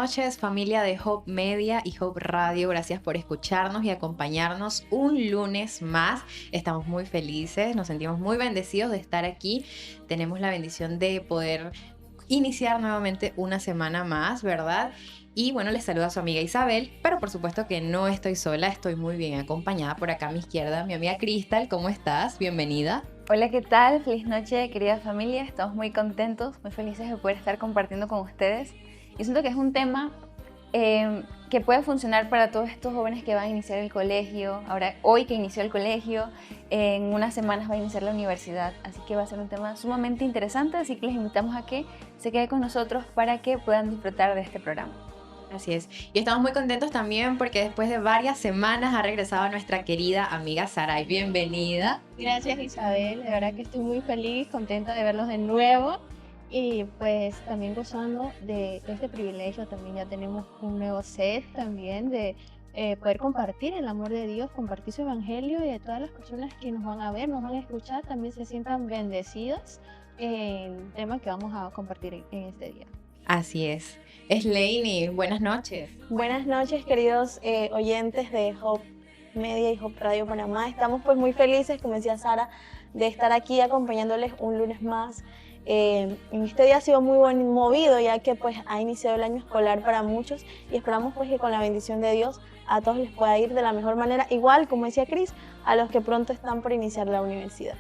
noches, familia de Hope Media y Hope Radio. Gracias por escucharnos y acompañarnos un lunes más. Estamos muy felices, nos sentimos muy bendecidos de estar aquí. Tenemos la bendición de poder iniciar nuevamente una semana más, ¿verdad? Y bueno, les saluda a su amiga Isabel, pero por supuesto que no estoy sola, estoy muy bien acompañada por acá a mi izquierda, mi amiga Crystal. ¿Cómo estás? Bienvenida. Hola, ¿qué tal? Feliz noche, querida familia. Estamos muy contentos, muy felices de poder estar compartiendo con ustedes. Yo siento que es un tema que puede funcionar para todos estos jóvenes que van a iniciar el colegio. Ahora, hoy que inició el colegio, en unas semanas va a iniciar la universidad. Así que va a ser un tema sumamente interesante, así que les invitamos a que se queden con nosotros para que puedan disfrutar de este programa. Así es. Y estamos muy contentos también porque después de varias semanas ha regresado nuestra querida amiga Saray. Bienvenida. Gracias, Isabel, de verdad que estoy muy feliz, contenta de verlos de nuevo y pues también gozando de este privilegio. También ya tenemos un nuevo set también de poder compartir el amor de Dios, compartir su evangelio, y de todas las personas que nos van a ver, nos van a escuchar, también se sientan bendecidas en el tema que vamos a compartir en este día. Así es. Slaney, buenas noches. Buenas noches, queridos oyentes de Hope Media y Hope Radio Panamá. Estamos pues muy felices, como decía Sara, de estar aquí acompañándoles un lunes más. En este día ha sido muy buen movido, ya que pues ha iniciado el año escolar para muchos, y esperamos pues que con la bendición de Dios a todos les pueda ir de la mejor manera, igual como decía Cris, a los que pronto están por iniciar la universidad.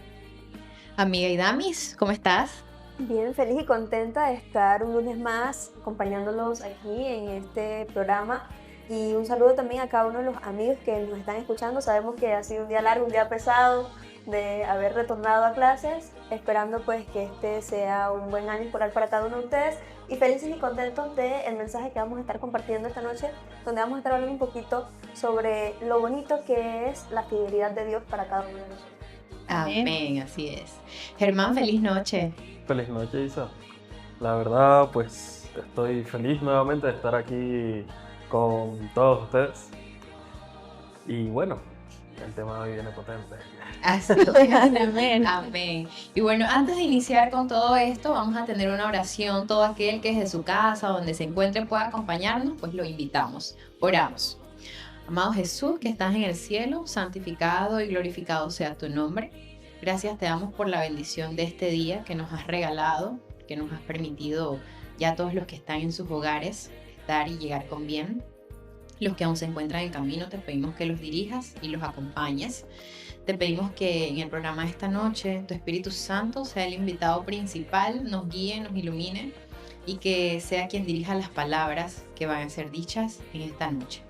Amiga Idamis, ¿cómo estás? Bien, feliz y contenta de estar un lunes más acompañándolos aquí en este programa, y un saludo también a cada uno de los amigos que nos están escuchando. Sabemos que ha sido un día largo, un día pesado de haber retornado a clases, esperando pues que este sea un buen año escolar para cada uno de ustedes, y felices y contentos del mensaje que vamos a estar compartiendo esta noche, donde vamos a estar hablando un poquito sobre lo bonito que es la fidelidad de Dios para cada uno de nosotros. Amén, así es. Germán, feliz noche. Feliz noche, Isa. La verdad, pues estoy feliz nuevamente de estar aquí con todos ustedes. Y bueno, el tema hoy viene potente. Así es. Amén. Amén. Y bueno, antes de iniciar con todo esto, vamos a tener una oración. Todo aquel que desde su casa, donde se encuentre, pueda acompañarnos, pues lo invitamos. Oramos. Amado Jesús, que estás en el cielo, santificado y glorificado sea tu nombre. Gracias te damos por la bendición de este día que nos has regalado, que nos has permitido ya a todos los que están en sus hogares estar y llegar con bien. Los que aún se encuentran en camino, te pedimos que los dirijas y los acompañes. Te pedimos que en el programa de esta noche tu Espíritu Santo sea el invitado principal, nos guíe, nos ilumine, y que sea quien dirija las palabras que van a ser dichas en esta noche.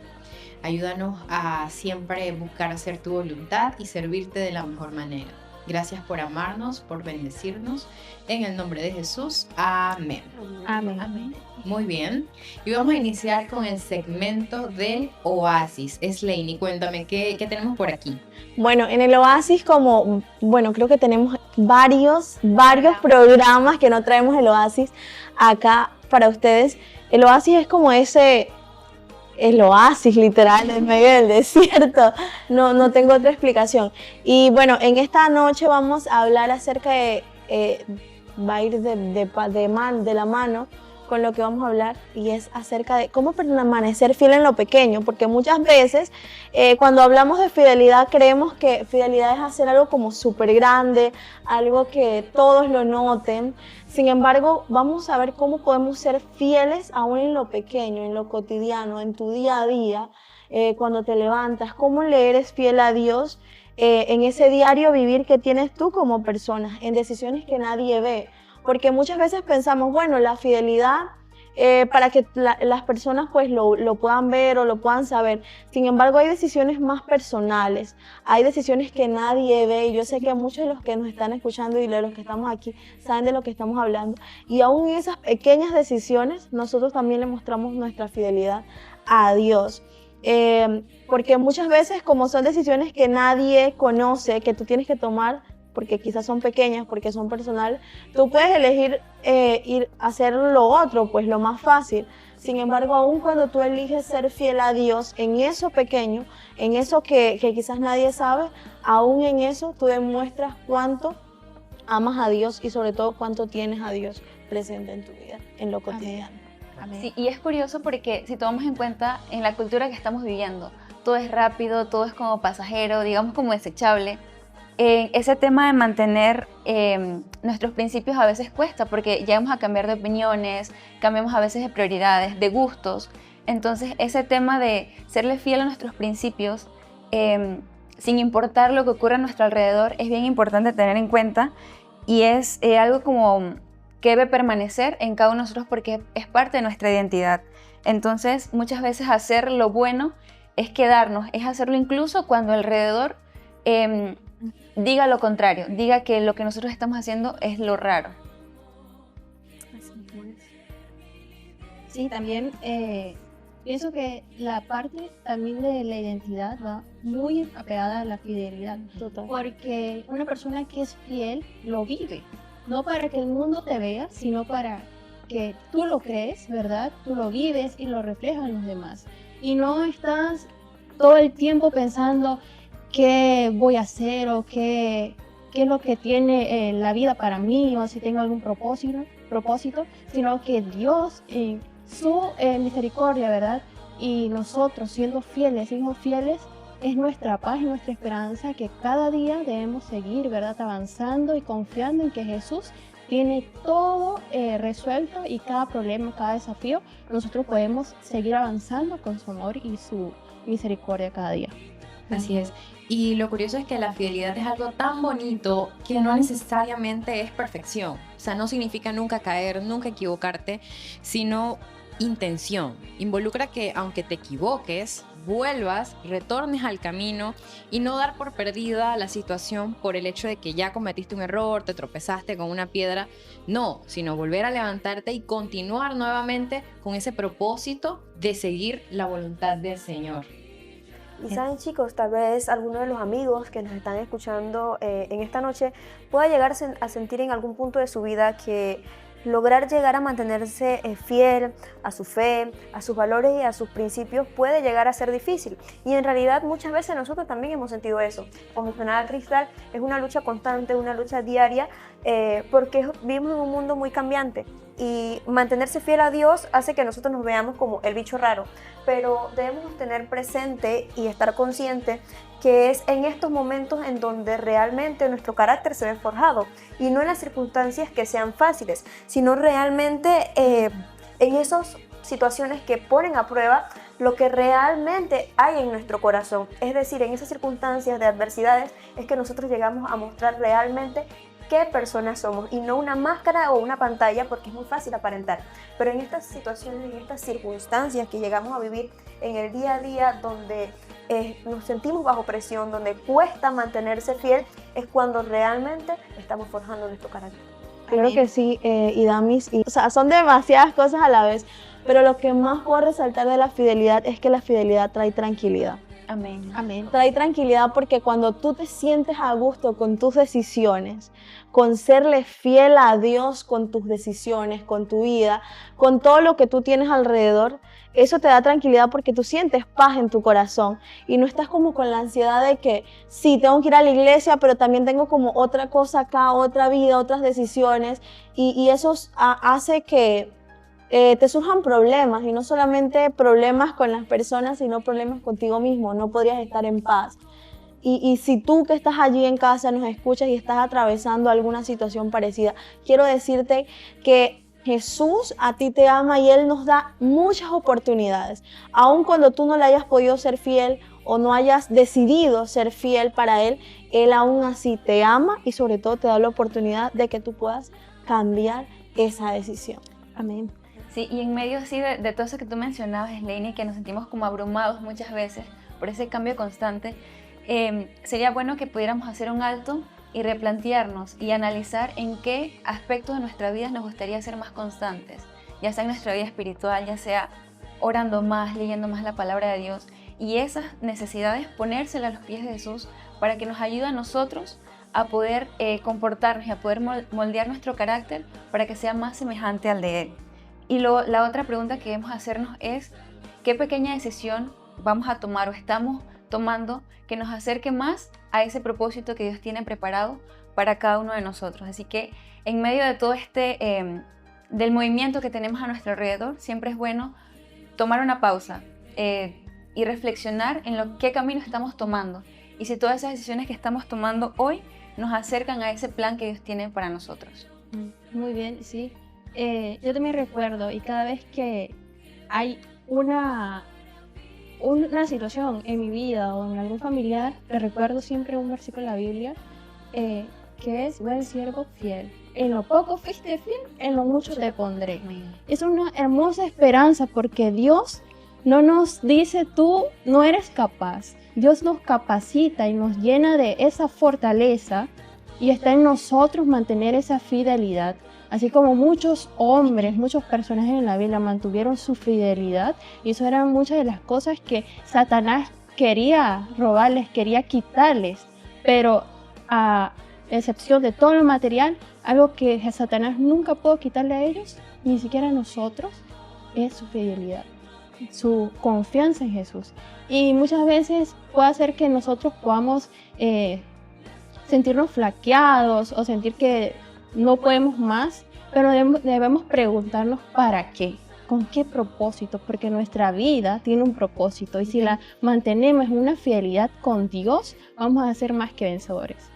Ayúdanos a siempre buscar hacer tu voluntad y servirte de la mejor manera. Gracias por amarnos, por bendecirnos. En el nombre de Jesús. Amén. Amén. Amén. Muy bien. Y vamos a iniciar con el segmento del Oasis. Slaney, cuéntame, ¿qué tenemos por aquí? Bueno, en el Oasis, creo que tenemos varios programas que no traemos el Oasis acá para ustedes. El Oasis es como el oasis literal en medio del desierto, no tengo otra explicación. Y bueno, en esta noche vamos a hablar acerca va a ir de la mano con lo que vamos a hablar, y es acerca de cómo permanecer fiel en lo pequeño, porque muchas veces cuando hablamos de fidelidad creemos que fidelidad es hacer algo como súper grande, algo que todos lo noten. Sin embargo, vamos a ver cómo podemos ser fieles aún en lo pequeño, en lo cotidiano, en tu día a día, cuando te levantas, cómo le eres fiel a Dios en ese diario vivir que tienes tú como persona, en decisiones que nadie ve. Porque muchas veces pensamos, bueno, la fidelidad para que las personas pues lo puedan ver o lo puedan saber. Sin embargo, hay decisiones más personales, hay decisiones que nadie ve, y yo sé que muchos de los que nos están escuchando y de los que estamos aquí saben de lo que estamos hablando, y aún en esas pequeñas decisiones nosotros también le mostramos nuestra fidelidad a Dios. Porque muchas veces, como son decisiones que nadie conoce, que tú tienes que tomar, porque quizás son pequeñas, porque son personales, tú puedes elegir ir a hacer lo otro, pues lo más fácil. Sin embargo, aún cuando tú eliges ser fiel a Dios en eso pequeño, en eso que quizás nadie sabe, aún en eso tú demuestras cuánto amas a Dios y sobre todo cuánto tienes a Dios presente en tu vida, en lo cotidiano. Amén. Sí, y es curioso porque si tomamos en cuenta en la cultura que estamos viviendo, todo es rápido, todo es como pasajero, digamos como desechable. Ese tema de mantener nuestros principios a veces cuesta porque llegamos a cambiar de opiniones, cambiamos a veces de prioridades, de gustos. Entonces ese tema de serle fiel a nuestros principios, sin importar lo que ocurra a nuestro alrededor, es bien importante tener en cuenta y es algo como que debe permanecer en cada uno de nosotros porque es parte de nuestra identidad. Entonces muchas veces hacer lo bueno es quedarnos, es hacerlo incluso cuando alrededor diga lo contrario, diga que lo que nosotros estamos haciendo es lo raro. Sí, también pienso que la parte también de la identidad va muy apegada a la fidelidad. Total. Porque una persona que es fiel lo vive, no para que el mundo te vea, sino para que tú lo crees, ¿verdad? Tú lo vives y lo reflejas en los demás. Y no estás todo el tiempo pensando qué voy a hacer o qué es lo que tiene la vida para mí o si tengo algún propósito, sino que Dios en su misericordia, ¿verdad? Y nosotros siendo fieles, hijos fieles, es nuestra paz y nuestra esperanza que cada día debemos seguir, ¿verdad? Avanzando y confiando en que Jesús tiene todo resuelto y cada problema, cada desafío, nosotros podemos seguir avanzando con su amor y su misericordia cada día. Así es. Y lo curioso es que la fidelidad es algo tan bonito que no necesariamente es perfección. O sea, no significa nunca caer, nunca equivocarte, sino intención. Involucra que aunque te equivoques, vuelvas, retornes al camino y no dar por perdida la situación por el hecho de que ya cometiste un error, te tropezaste con una piedra. No, sino volver a levantarte y continuar nuevamente con ese propósito de seguir la voluntad del Señor. Y saben, chicos, tal vez alguno de los amigos que nos están escuchando en esta noche pueda llegar a sentir en algún punto de su vida que lograr llegar a mantenerse fiel a su fe, a sus valores y a sus principios puede llegar a ser difícil. Y en realidad muchas veces nosotros también hemos sentido eso. Como mencionaba Cristal, es una lucha constante, una lucha diaria, porque vivimos en un mundo muy cambiante. Y mantenerse fiel a Dios hace que nosotros nos veamos como el bicho raro. Pero debemos tener presente y estar conscientes que es en estos momentos en donde realmente nuestro carácter se ve forjado y no en las circunstancias que sean fáciles, sino realmente en esas situaciones que ponen a prueba lo que realmente hay en nuestro corazón. Es decir, en esas circunstancias de adversidades es que nosotros llegamos a mostrar realmente qué personas somos y no una máscara o una pantalla, porque es muy fácil aparentar. Pero en estas situaciones, en estas circunstancias que llegamos a vivir en el día a día, donde nos sentimos bajo presión, donde cuesta mantenerse fiel, es cuando realmente estamos forjando nuestro carácter. Claro que sí, y Damis, o sea, son demasiadas cosas a la vez, pero lo que más puedo resaltar de la fidelidad es que la fidelidad trae tranquilidad. Amén. Amén. Trae tranquilidad porque cuando tú te sientes a gusto con tus decisiones, con serle fiel a Dios con tus decisiones, con tu vida, con todo lo que tú tienes alrededor, eso te da tranquilidad porque tú sientes paz en tu corazón y no estás como con la ansiedad de que sí, tengo que ir a la iglesia, pero también tengo como otra cosa acá, otra vida, otras decisiones y eso hace que te surjan problemas y no solamente problemas con las personas, sino problemas contigo mismo, no podrías estar en paz. Y si tú que estás allí en casa nos escuchas y estás atravesando alguna situación parecida, quiero decirte que Jesús a ti te ama y Él nos da muchas oportunidades. Aun cuando tú no le hayas podido ser fiel o no hayas decidido ser fiel para Él, Él aún así te ama y sobre todo te da la oportunidad de que tú puedas cambiar esa decisión. Amén. Sí, y en medio así de todo eso que tú mencionabas, Slaney, que nos sentimos como abrumados muchas veces por ese cambio constante, sería bueno que pudiéramos hacer un alto y replantearnos y analizar en qué aspectos de nuestra vida nos gustaría ser más constantes, ya sea en nuestra vida espiritual, ya sea orando más, leyendo más la palabra de Dios, y esas necesidades ponérselas a los pies de Jesús para que nos ayude a nosotros a poder comportarnos y a poder moldear nuestro carácter para que sea más semejante al de Él. Y la otra pregunta que debemos hacernos es, ¿qué pequeña decisión vamos a tomar o estamos tomando que nos acerque más a ese propósito que Dios tiene preparado para cada uno de nosotros? Así que en medio de todo este del movimiento que tenemos a nuestro alrededor, siempre es bueno tomar una pausa y reflexionar en qué camino estamos tomando y si todas esas decisiones que estamos tomando hoy nos acercan a ese plan que Dios tiene para nosotros. Muy bien, sí. Yo también recuerdo, y cada vez que hay una situación en mi vida o en algún familiar, le recuerdo siempre un versículo en la Biblia que es: buen siervo fiel. En lo poco fuiste fiel, en lo mucho te pondré. Es una hermosa esperanza porque Dios no nos dice tú no eres capaz. Dios nos capacita y nos llena de esa fortaleza y está en nosotros mantener esa fidelidad. Así como muchos hombres, muchos personajes en la Biblia mantuvieron su fidelidad, y eso eran muchas de las cosas que Satanás quería robarles, quería quitarles, pero a excepción de todo lo material, algo que Satanás nunca pudo quitarle a ellos, ni siquiera a nosotros, es su fidelidad, su confianza en Jesús. Y muchas veces puede hacer que nosotros podamos sentirnos flaqueados o sentir que no podemos más, pero debemos preguntarnos ¿para qué? ¿Con qué propósito? Porque nuestra vida tiene un propósito y si la mantenemos en una fidelidad con Dios, vamos a ser más que vencedores.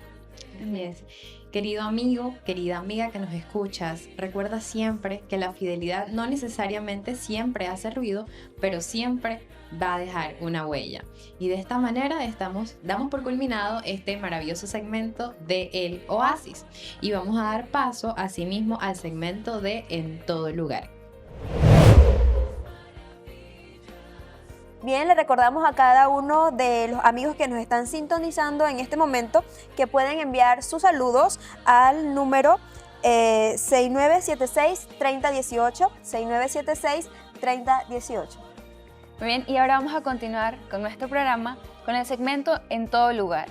Así es. Querido amigo, querida amiga que nos escuchas, recuerda siempre que la fidelidad no necesariamente siempre hace ruido, pero siempre va a dejar una huella. Y de esta manera damos por culminado este maravilloso segmento de El Oasis. Y vamos a dar paso asimismo al segmento de En Todo Lugar. Bien, le recordamos a cada uno de los amigos que nos están sintonizando en este momento que pueden enviar sus saludos al número 6976-3018, 6976-3018. Muy bien, y ahora vamos a continuar con nuestro programa con el segmento En Todo Lugar.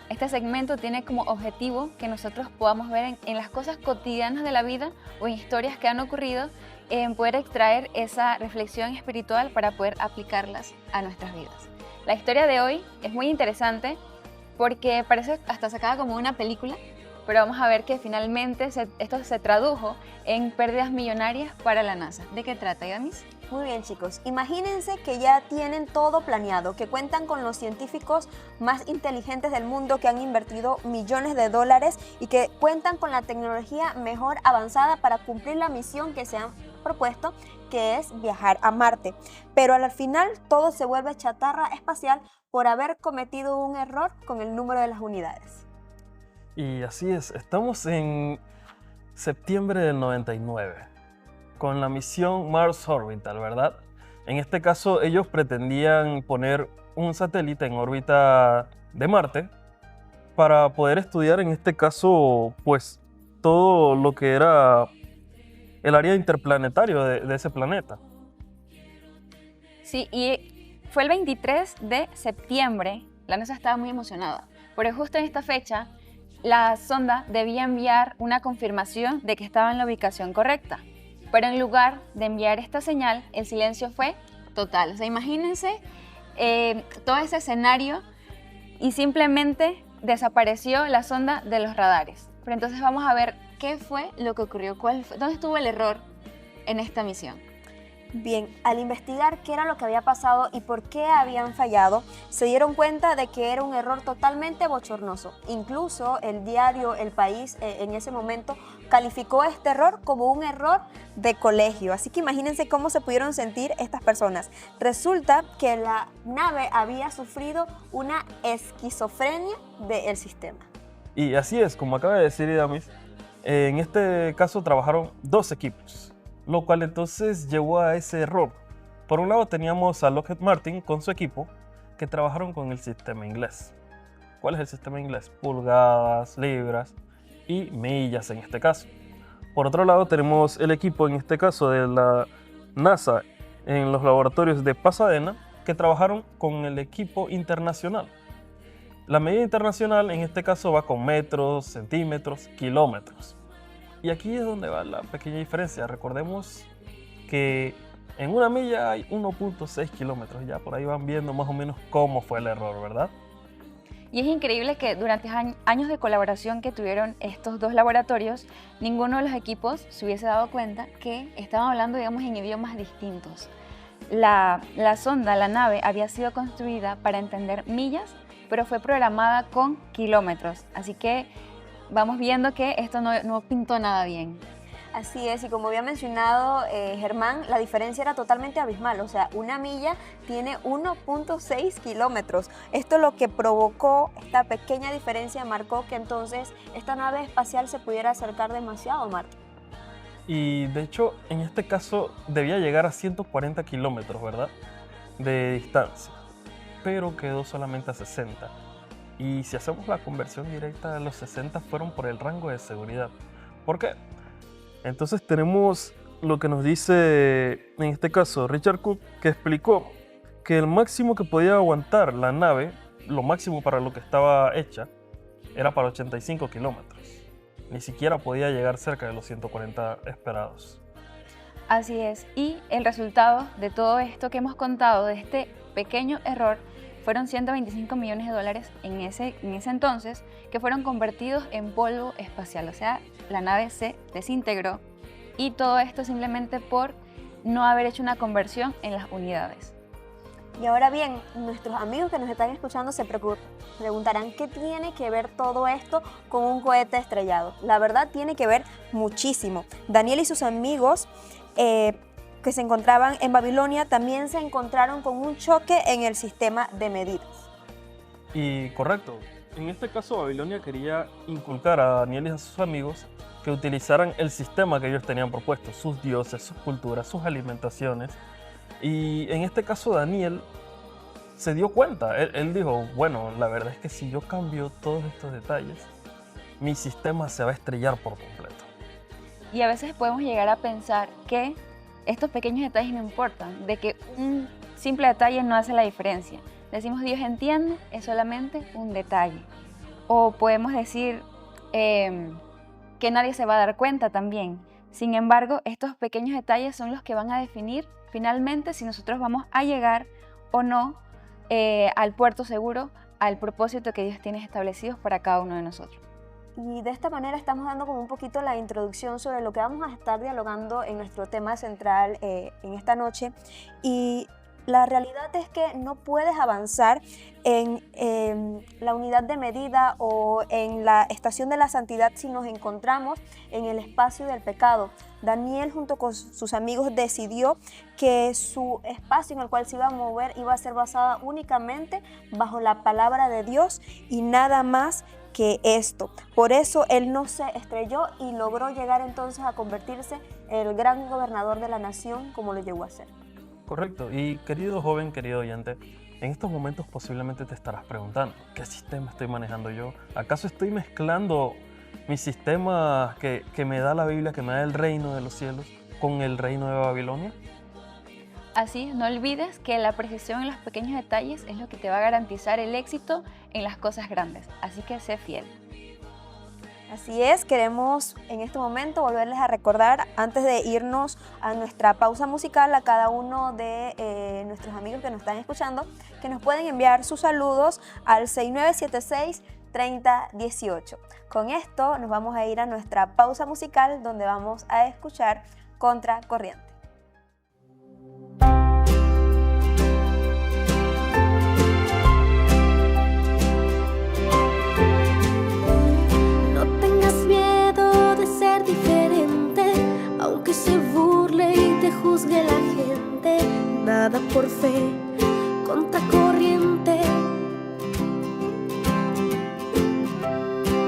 Este segmento tiene como objetivo que nosotros podamos ver en las cosas cotidianas de la vida o en historias que han ocurrido, en poder extraer esa reflexión espiritual para poder aplicarlas a nuestras vidas. La historia de hoy es muy interesante porque parece hasta sacada como una película, pero vamos a ver que finalmente esto se tradujo en pérdidas millonarias para la NASA. ¿De qué trata, Yamis? Muy bien, chicos, imagínense que ya tienen todo planeado, que cuentan con los científicos más inteligentes del mundo que han invertido millones de dólares y que cuentan con la tecnología mejor avanzada para cumplir la misión que se han propuesto, que es viajar a Marte. Pero al final todo se vuelve chatarra espacial por haber cometido un error con el número de las unidades. Y así es, estamos en septiembre del 99. Con la misión Mars Orbital, ¿verdad? En este caso, ellos pretendían poner un satélite en órbita de Marte para poder estudiar, en este caso, pues, todo lo que era el área interplanetario de ese planeta. Sí, y fue el 23 de septiembre, la NASA estaba muy emocionada, porque justo en esta fecha, la sonda debía enviar una confirmación de que estaba en la ubicación correcta. Pero en lugar de enviar esta señal, el silencio fue total. O sea, imagínense todo ese escenario y simplemente desapareció la sonda de los radares. Pero entonces vamos a ver qué fue lo que ocurrió, dónde estuvo el error en esta misión. Bien, al investigar qué era lo que había pasado y por qué habían fallado, se dieron cuenta de que era un error totalmente bochornoso. Incluso el diario El País en ese momento calificó este error como un error de colegio. Así que imagínense cómo se pudieron sentir estas personas. Resulta que la nave había sufrido una esquizofrenia del sistema. Y así es, como acaba de decir Idamis, en este caso trabajaron dos equipos, lo cual entonces llevó a ese error. Por un lado teníamos a Lockheed Martin con su equipo que trabajaron con el sistema inglés. ¿Cuál es el sistema inglés? Pulgadas, libras y millas en este caso. Por otro lado tenemos el equipo en este caso de la NASA en los laboratorios de Pasadena que trabajaron con el equipo internacional. La medida internacional en este caso va con metros, centímetros, kilómetros. Y aquí es donde va la pequeña diferencia. Recordemos que en una milla hay 1.6 kilómetros. Ya por ahí van viendo más o menos cómo fue el error, ¿verdad? Y es increíble que durante años de colaboración que tuvieron estos dos laboratorios, ninguno de los equipos se hubiese dado cuenta que estaban hablando, digamos, en idiomas distintos. La sonda, la nave, había sido construida para entender millas, pero fue programada con kilómetros. Así que vamos viendo que esto no pintó nada bien. Así es, y como había mencionado Germán, la diferencia era totalmente abismal, o sea, una milla tiene 1.6 kilómetros. Esto lo que provocó, esta pequeña diferencia marcó que entonces esta nave espacial se pudiera acercar demasiado a Marte. Y de hecho, en este caso debía llegar a 140 kilómetros, ¿verdad? De distancia, pero quedó solamente a 60. Y si hacemos la conversión directa, los 60 fueron por el rango de seguridad. ¿Por qué? Entonces tenemos lo que nos dice, en este caso, Richard Cook, que explicó que el máximo que podía aguantar la nave, lo máximo para lo que estaba hecha, era para 85 kilómetros. Ni siquiera podía llegar cerca de los 140 esperados. Así es, y el resultado de todo esto que hemos contado, de este pequeño error, fueron 125 millones de dólares en ese entonces, que fueron convertidos en polvo espacial. O sea, la nave se desintegró, y todo esto simplemente por no haber hecho una conversión en las unidades. Y ahora bien, nuestros amigos que nos están escuchando se preguntarán qué tiene que ver todo esto con un cohete estrellado. La verdad tiene que ver muchísimo. Daniel y sus amigos que se encontraban en Babilonia también se encontraron con un choque en el sistema de medidas. Y correcto, en este caso Babilonia quería inculcar a Daniel y a sus amigos que utilizaran el sistema que ellos tenían propuesto, sus dioses, sus culturas, sus alimentaciones. Y en este caso Daniel se dio cuenta, él dijo, bueno, la verdad es que si yo cambio todos estos detalles, mi sistema se va a estrellar por completo. Y a veces podemos llegar a pensar que estos pequeños detalles no importan, de que un simple detalle no hace la diferencia. Decimos Dios entiende, es solamente un detalle. O podemos decir que nadie se va a dar cuenta también. Sin embargo, estos pequeños detalles son los que van a definir finalmente si nosotros vamos a llegar o no al puerto seguro, al propósito que Dios tiene establecido para cada uno de nosotros. Y de esta manera estamos dando como un poquito la introducción sobre lo que vamos a estar dialogando en nuestro tema central en esta noche. Y la realidad es que no puedes avanzar en la unidad de medida o en la estación de la santidad si nos encontramos en el espacio del pecado. Daniel junto con sus amigos decidió que su espacio en el cual se iba a mover iba a ser basada únicamente bajo la palabra de Dios y nada más que esto. Por eso él no se estrelló y logró llegar entonces a convertirse en el gran gobernador de la nación como lo llegó a ser. Correcto. Y querido joven, querido oyente, en estos momentos posiblemente te estarás preguntando, ¿qué sistema estoy manejando yo? ¿Acaso estoy mezclando mi sistema que me da la Biblia, que me da el reino de los cielos, con el reino de Babilonia? Así, no olvides que la precisión en los pequeños detalles es lo que te va a garantizar el éxito en las cosas grandes. Así que sé fiel. Así es, queremos en este momento volverles a recordar, antes de irnos a nuestra pausa musical, a cada uno de nuestros amigos que nos están escuchando, que nos pueden enviar sus saludos al 6976-3018. Con esto nos vamos a ir a nuestra pausa musical, donde vamos a escuchar Contracorriente. Diferente, aunque se burle y te juzgue la gente, nada por fe, contracorriente.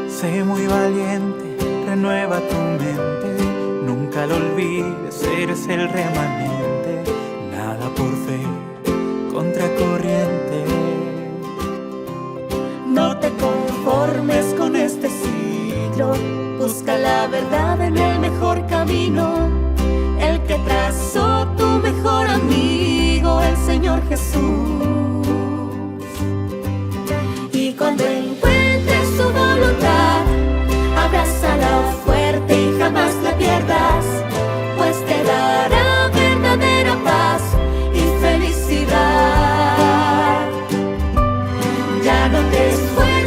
Sé muy valiente, renueva tu mente, nunca lo olvides, eres el remanente, nada por fe, contracorriente. No te conformes con este siglo, busca la verdad en el mejor camino, el que trazó tu mejor amigo, el Señor Jesús. Y cuando encuentres su voluntad, abrázala fuerte y jamás la pierdas, pues te dará verdadera paz y felicidad. Ya no te esfuerces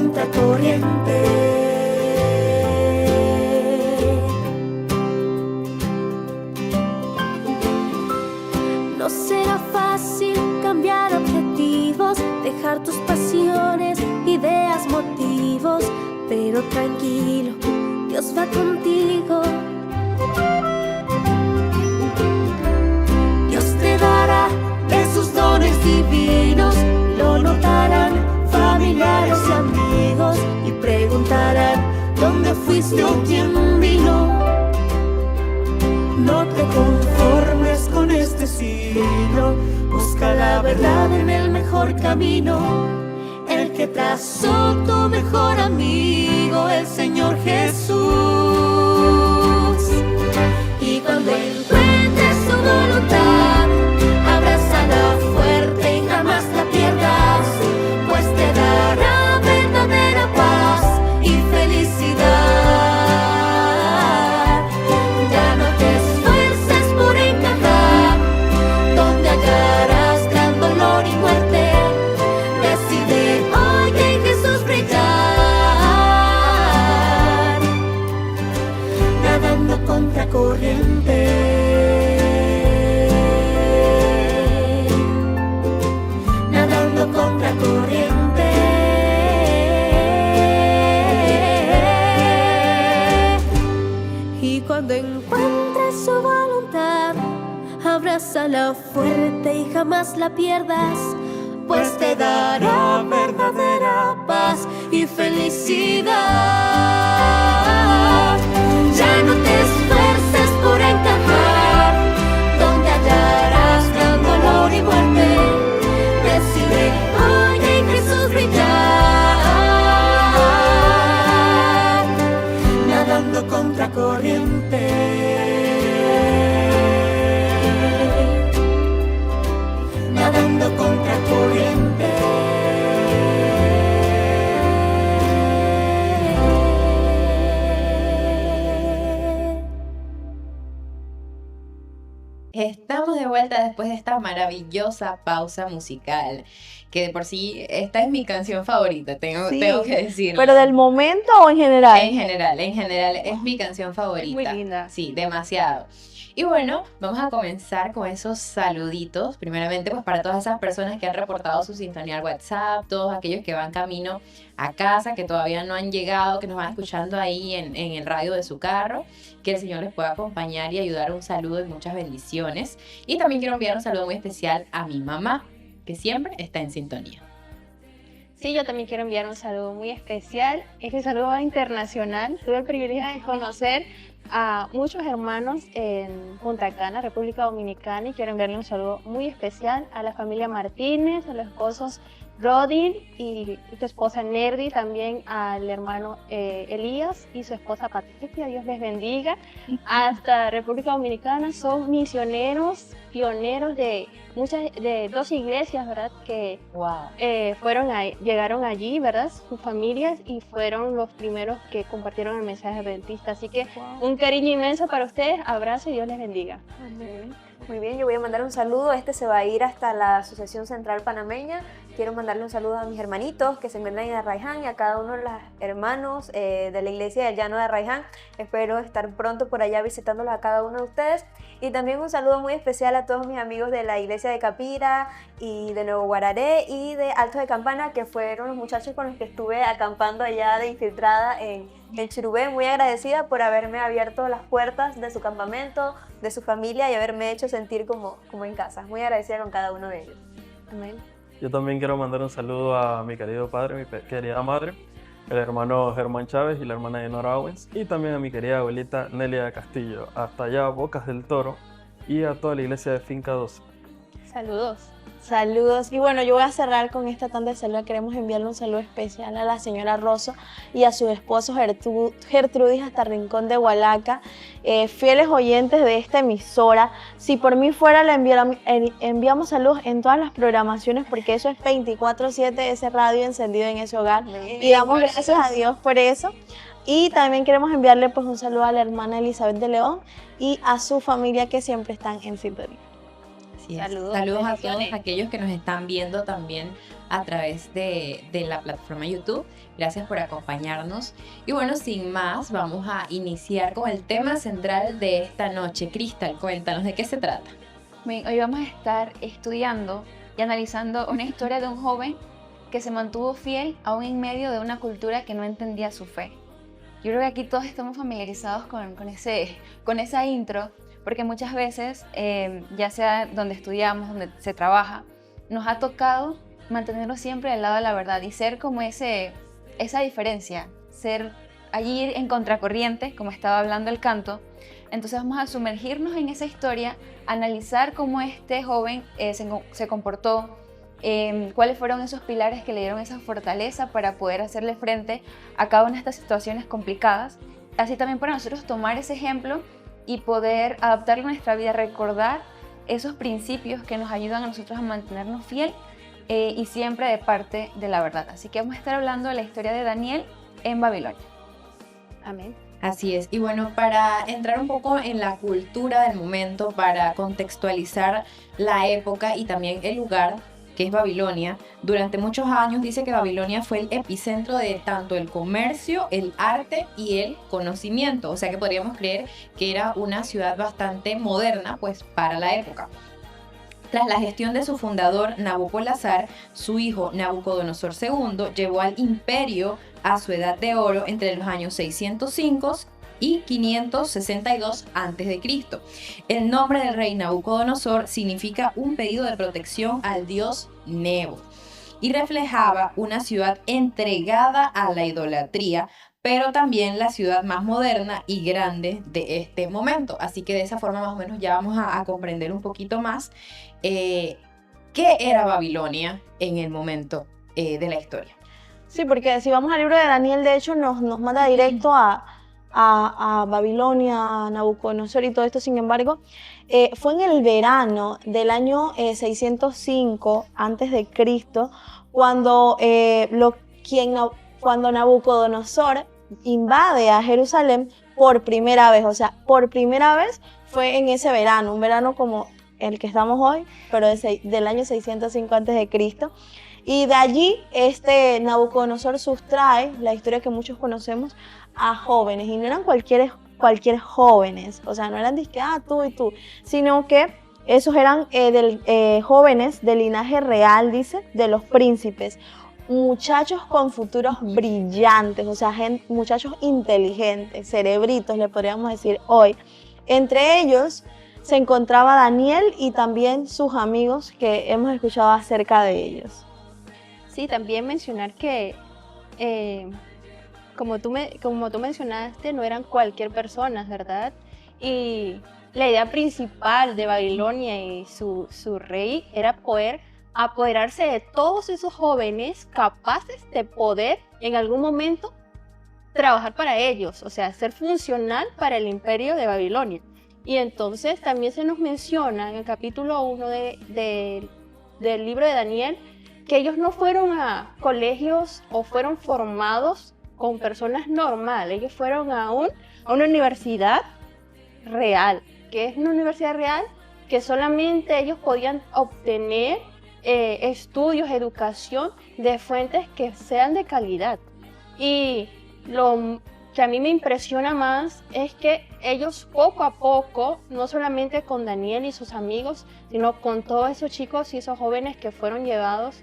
contracorriente. No será fácil cambiar objetivos, dejar tus pasiones, ideas, motivos, pero tranquilo, Dios va contigo. Dios te dará de sus dones divinos, lo notarán familiares y amigos y preguntarán ¿dónde fuiste o quién vino? No te conformes con este siglo, busca la verdad en el mejor camino, el que trazó tu mejor amigo, el Señor Jesús. Y cuando encuentres su voluntad, abrázala fuerte y jamás la pierdas, pues te dará verdadera paz y felicidad. Ya no te esfuerces por encajar, donde hallarás gran dolor y muerte. Decide hoy en Jesús brillar, nadando contra corriente. Nadando contra corriente. Y cuando encuentres su voluntad, abrázala fuerte y jamás la pierdas, pues te dará verdadera paz y felicidad. Ya no te esfuerces por encajar, donde hallarás gran dolor y muerte. Decide hoy en Jesús brillar, nadando contra corriente. Nadando contra corriente. Estamos de vuelta después de esta maravillosa pausa musical, que de por sí esta es mi canción favorita, tengo que decirlo. ¿Pero del momento o en general? En general es mi canción favorita. Muy linda. Sí, demasiado. Y bueno, vamos a comenzar con esos saluditos. Primeramente, pues para todas esas personas que han reportado su sintonía al WhatsApp, todos aquellos que van camino a casa, que todavía no han llegado, que nos van escuchando ahí en el radio de su carro, que el Señor les pueda acompañar y ayudar. Un saludo y muchas bendiciones. Y también quiero enviar un saludo muy especial a mi mamá, que siempre está en sintonía. Sí, yo también quiero enviar un saludo muy especial. Este saludo va internacional. Tuve el privilegio de conocer a muchos hermanos en Punta Cana, República Dominicana, y quiero enviarle un saludo muy especial a la familia Martínez, a los esposos Rodin y su esposa Nerdy, también al hermano Elías y su esposa Patricia. Dios les bendiga. Hasta República Dominicana son misioneros, pioneros de dos iglesias, ¿verdad? Que llegaron allí, ¿verdad? Sus familias, y fueron los primeros que compartieron el mensaje adventista. Así que un cariño inmenso para ustedes, abrazo y Dios les bendiga. Amén. Muy bien, yo voy a mandar un saludo. Este se va a ir hasta la Asociación Central Panameña. Quiero mandarle un saludo a mis hermanitos que se encuentran en Arraiján y a cada uno de los hermanos de la iglesia del Llano de Arraiján. Espero estar pronto por allá visitándolos a cada uno de ustedes. Y también un saludo muy especial a todos mis amigos de la iglesia de Capira y de Nuevo Guararé y de Altos de Campana, que fueron los muchachos con los que estuve acampando allá de infiltrada en Chirubé. Muy agradecida por haberme abierto las puertas de su campamento, de su familia, y haberme hecho sentir como en casa. Muy agradecida con cada uno de ellos. Amén. Yo también quiero mandar un saludo a mi querido padre, mi querida madre, el hermano Germán Chávez y la hermana Enora Owens, y también a mi querida abuelita Nelia Castillo, hasta allá Bocas del Toro, y a toda la iglesia de Finca 12. Saludos. Saludos. Y bueno, yo voy a cerrar con esta tanda de saludos. Queremos enviarle un saludo especial a la señora Rosso y a su esposo Gertrudis hasta Rincón de Hualaca, fieles oyentes de esta emisora. Si por mí fuera, le enviamos saludos en todas las programaciones, porque eso es 24/7, ese radio encendido en ese hogar. Y damos gracias a Dios por eso. Y también queremos enviarle pues un saludo a la hermana Elizabeth de León y a su familia, que siempre están en sintonía. Así es. Saludos, Saludos a bendiciones. todos aquellos que nos están viendo también a través de la plataforma YouTube. Gracias por acompañarnos. Y bueno, sin más, vamos a iniciar con el tema central de esta noche. Cristal, cuéntanos de qué se trata. Bien, hoy vamos a estar estudiando y analizando una historia de un joven que se mantuvo fiel aún en medio de una cultura que no entendía su fe. Yo creo que aquí todos estamos familiarizados con esa intro, porque muchas veces, ya sea donde estudiamos, donde se trabaja, nos ha tocado mantenernos siempre del lado de la verdad y ser como esa diferencia, ser allí en contracorriente, como estaba hablando el canto. Entonces vamos a sumergirnos en esa historia, analizar cómo este joven se comportó, cuáles fueron esos pilares que le dieron esa fortaleza para poder hacerle frente a cada una de estas situaciones complicadas. Así también para nosotros tomar ese ejemplo y poder adaptarlo a nuestra vida, recordar esos principios que nos ayudan a nosotros a mantenernos fiel y siempre de parte de la verdad. Así que vamos a estar hablando de la historia de Daniel en Babilonia. Amén. Así es. Y bueno, para entrar un poco en la cultura del momento, para contextualizar la época y también el lugar, que es Babilonia, durante muchos años dice que Babilonia fue el epicentro de tanto el comercio, el arte y el conocimiento. O sea que podríamos creer que era una ciudad bastante moderna, pues, para la época. Tras la gestión de su fundador Nabopolassar, su hijo Nabucodonosor II llevó al imperio a su edad de oro entre los años 605 y 562 a.C. El nombre del rey Nabucodonosor significa un pedido de protección al dios Nebo y reflejaba una ciudad entregada a la idolatría, pero también la ciudad más moderna y grande de este momento. Así que de esa forma más o menos ya vamos a comprender un poquito más qué era Babilonia en el momento de la historia. Sí, porque si vamos al libro de Daniel, de hecho, nos manda directo a Babilonia, a Nabucodonosor y todo esto. Sin embargo, fue en el verano del año 605 a.C. cuando, cuando Nabucodonosor invade a Jerusalén por primera vez. O sea, por primera vez fue en ese verano, un verano como el que estamos hoy, pero del año 605 a.C. Y de allí Nabucodonosor sustrae la historia que muchos conocemos a jóvenes, y no eran cualquier jóvenes, o sea, no eran disque, tú y tú, sino que esos eran jóvenes del linaje real, dice, de los príncipes, muchachos con futuros brillantes, o sea, muchachos inteligentes, cerebritos, le podríamos decir hoy. Entre ellos se encontraba Daniel y también sus amigos que hemos escuchado acerca de ellos. Sí, también mencionar que, como tú mencionaste, no eran cualquier persona, ¿verdad? Y la idea principal de Babilonia y su rey era poder apoderarse de todos esos jóvenes capaces de poder en algún momento trabajar para ellos, o sea, ser funcional para el imperio de Babilonia. Y entonces también se nos menciona en el capítulo 1 del libro de Daniel que ellos no fueron a colegios o fueron formados con personas normales, ellos fueron a una universidad real. ¿Qué es una universidad real? Que solamente ellos podían obtener estudios, educación de fuentes que sean de calidad. Y lo que a mí me impresiona más es que ellos poco a poco, no solamente con Daniel y sus amigos, sino con todos esos chicos y esos jóvenes que fueron llevados,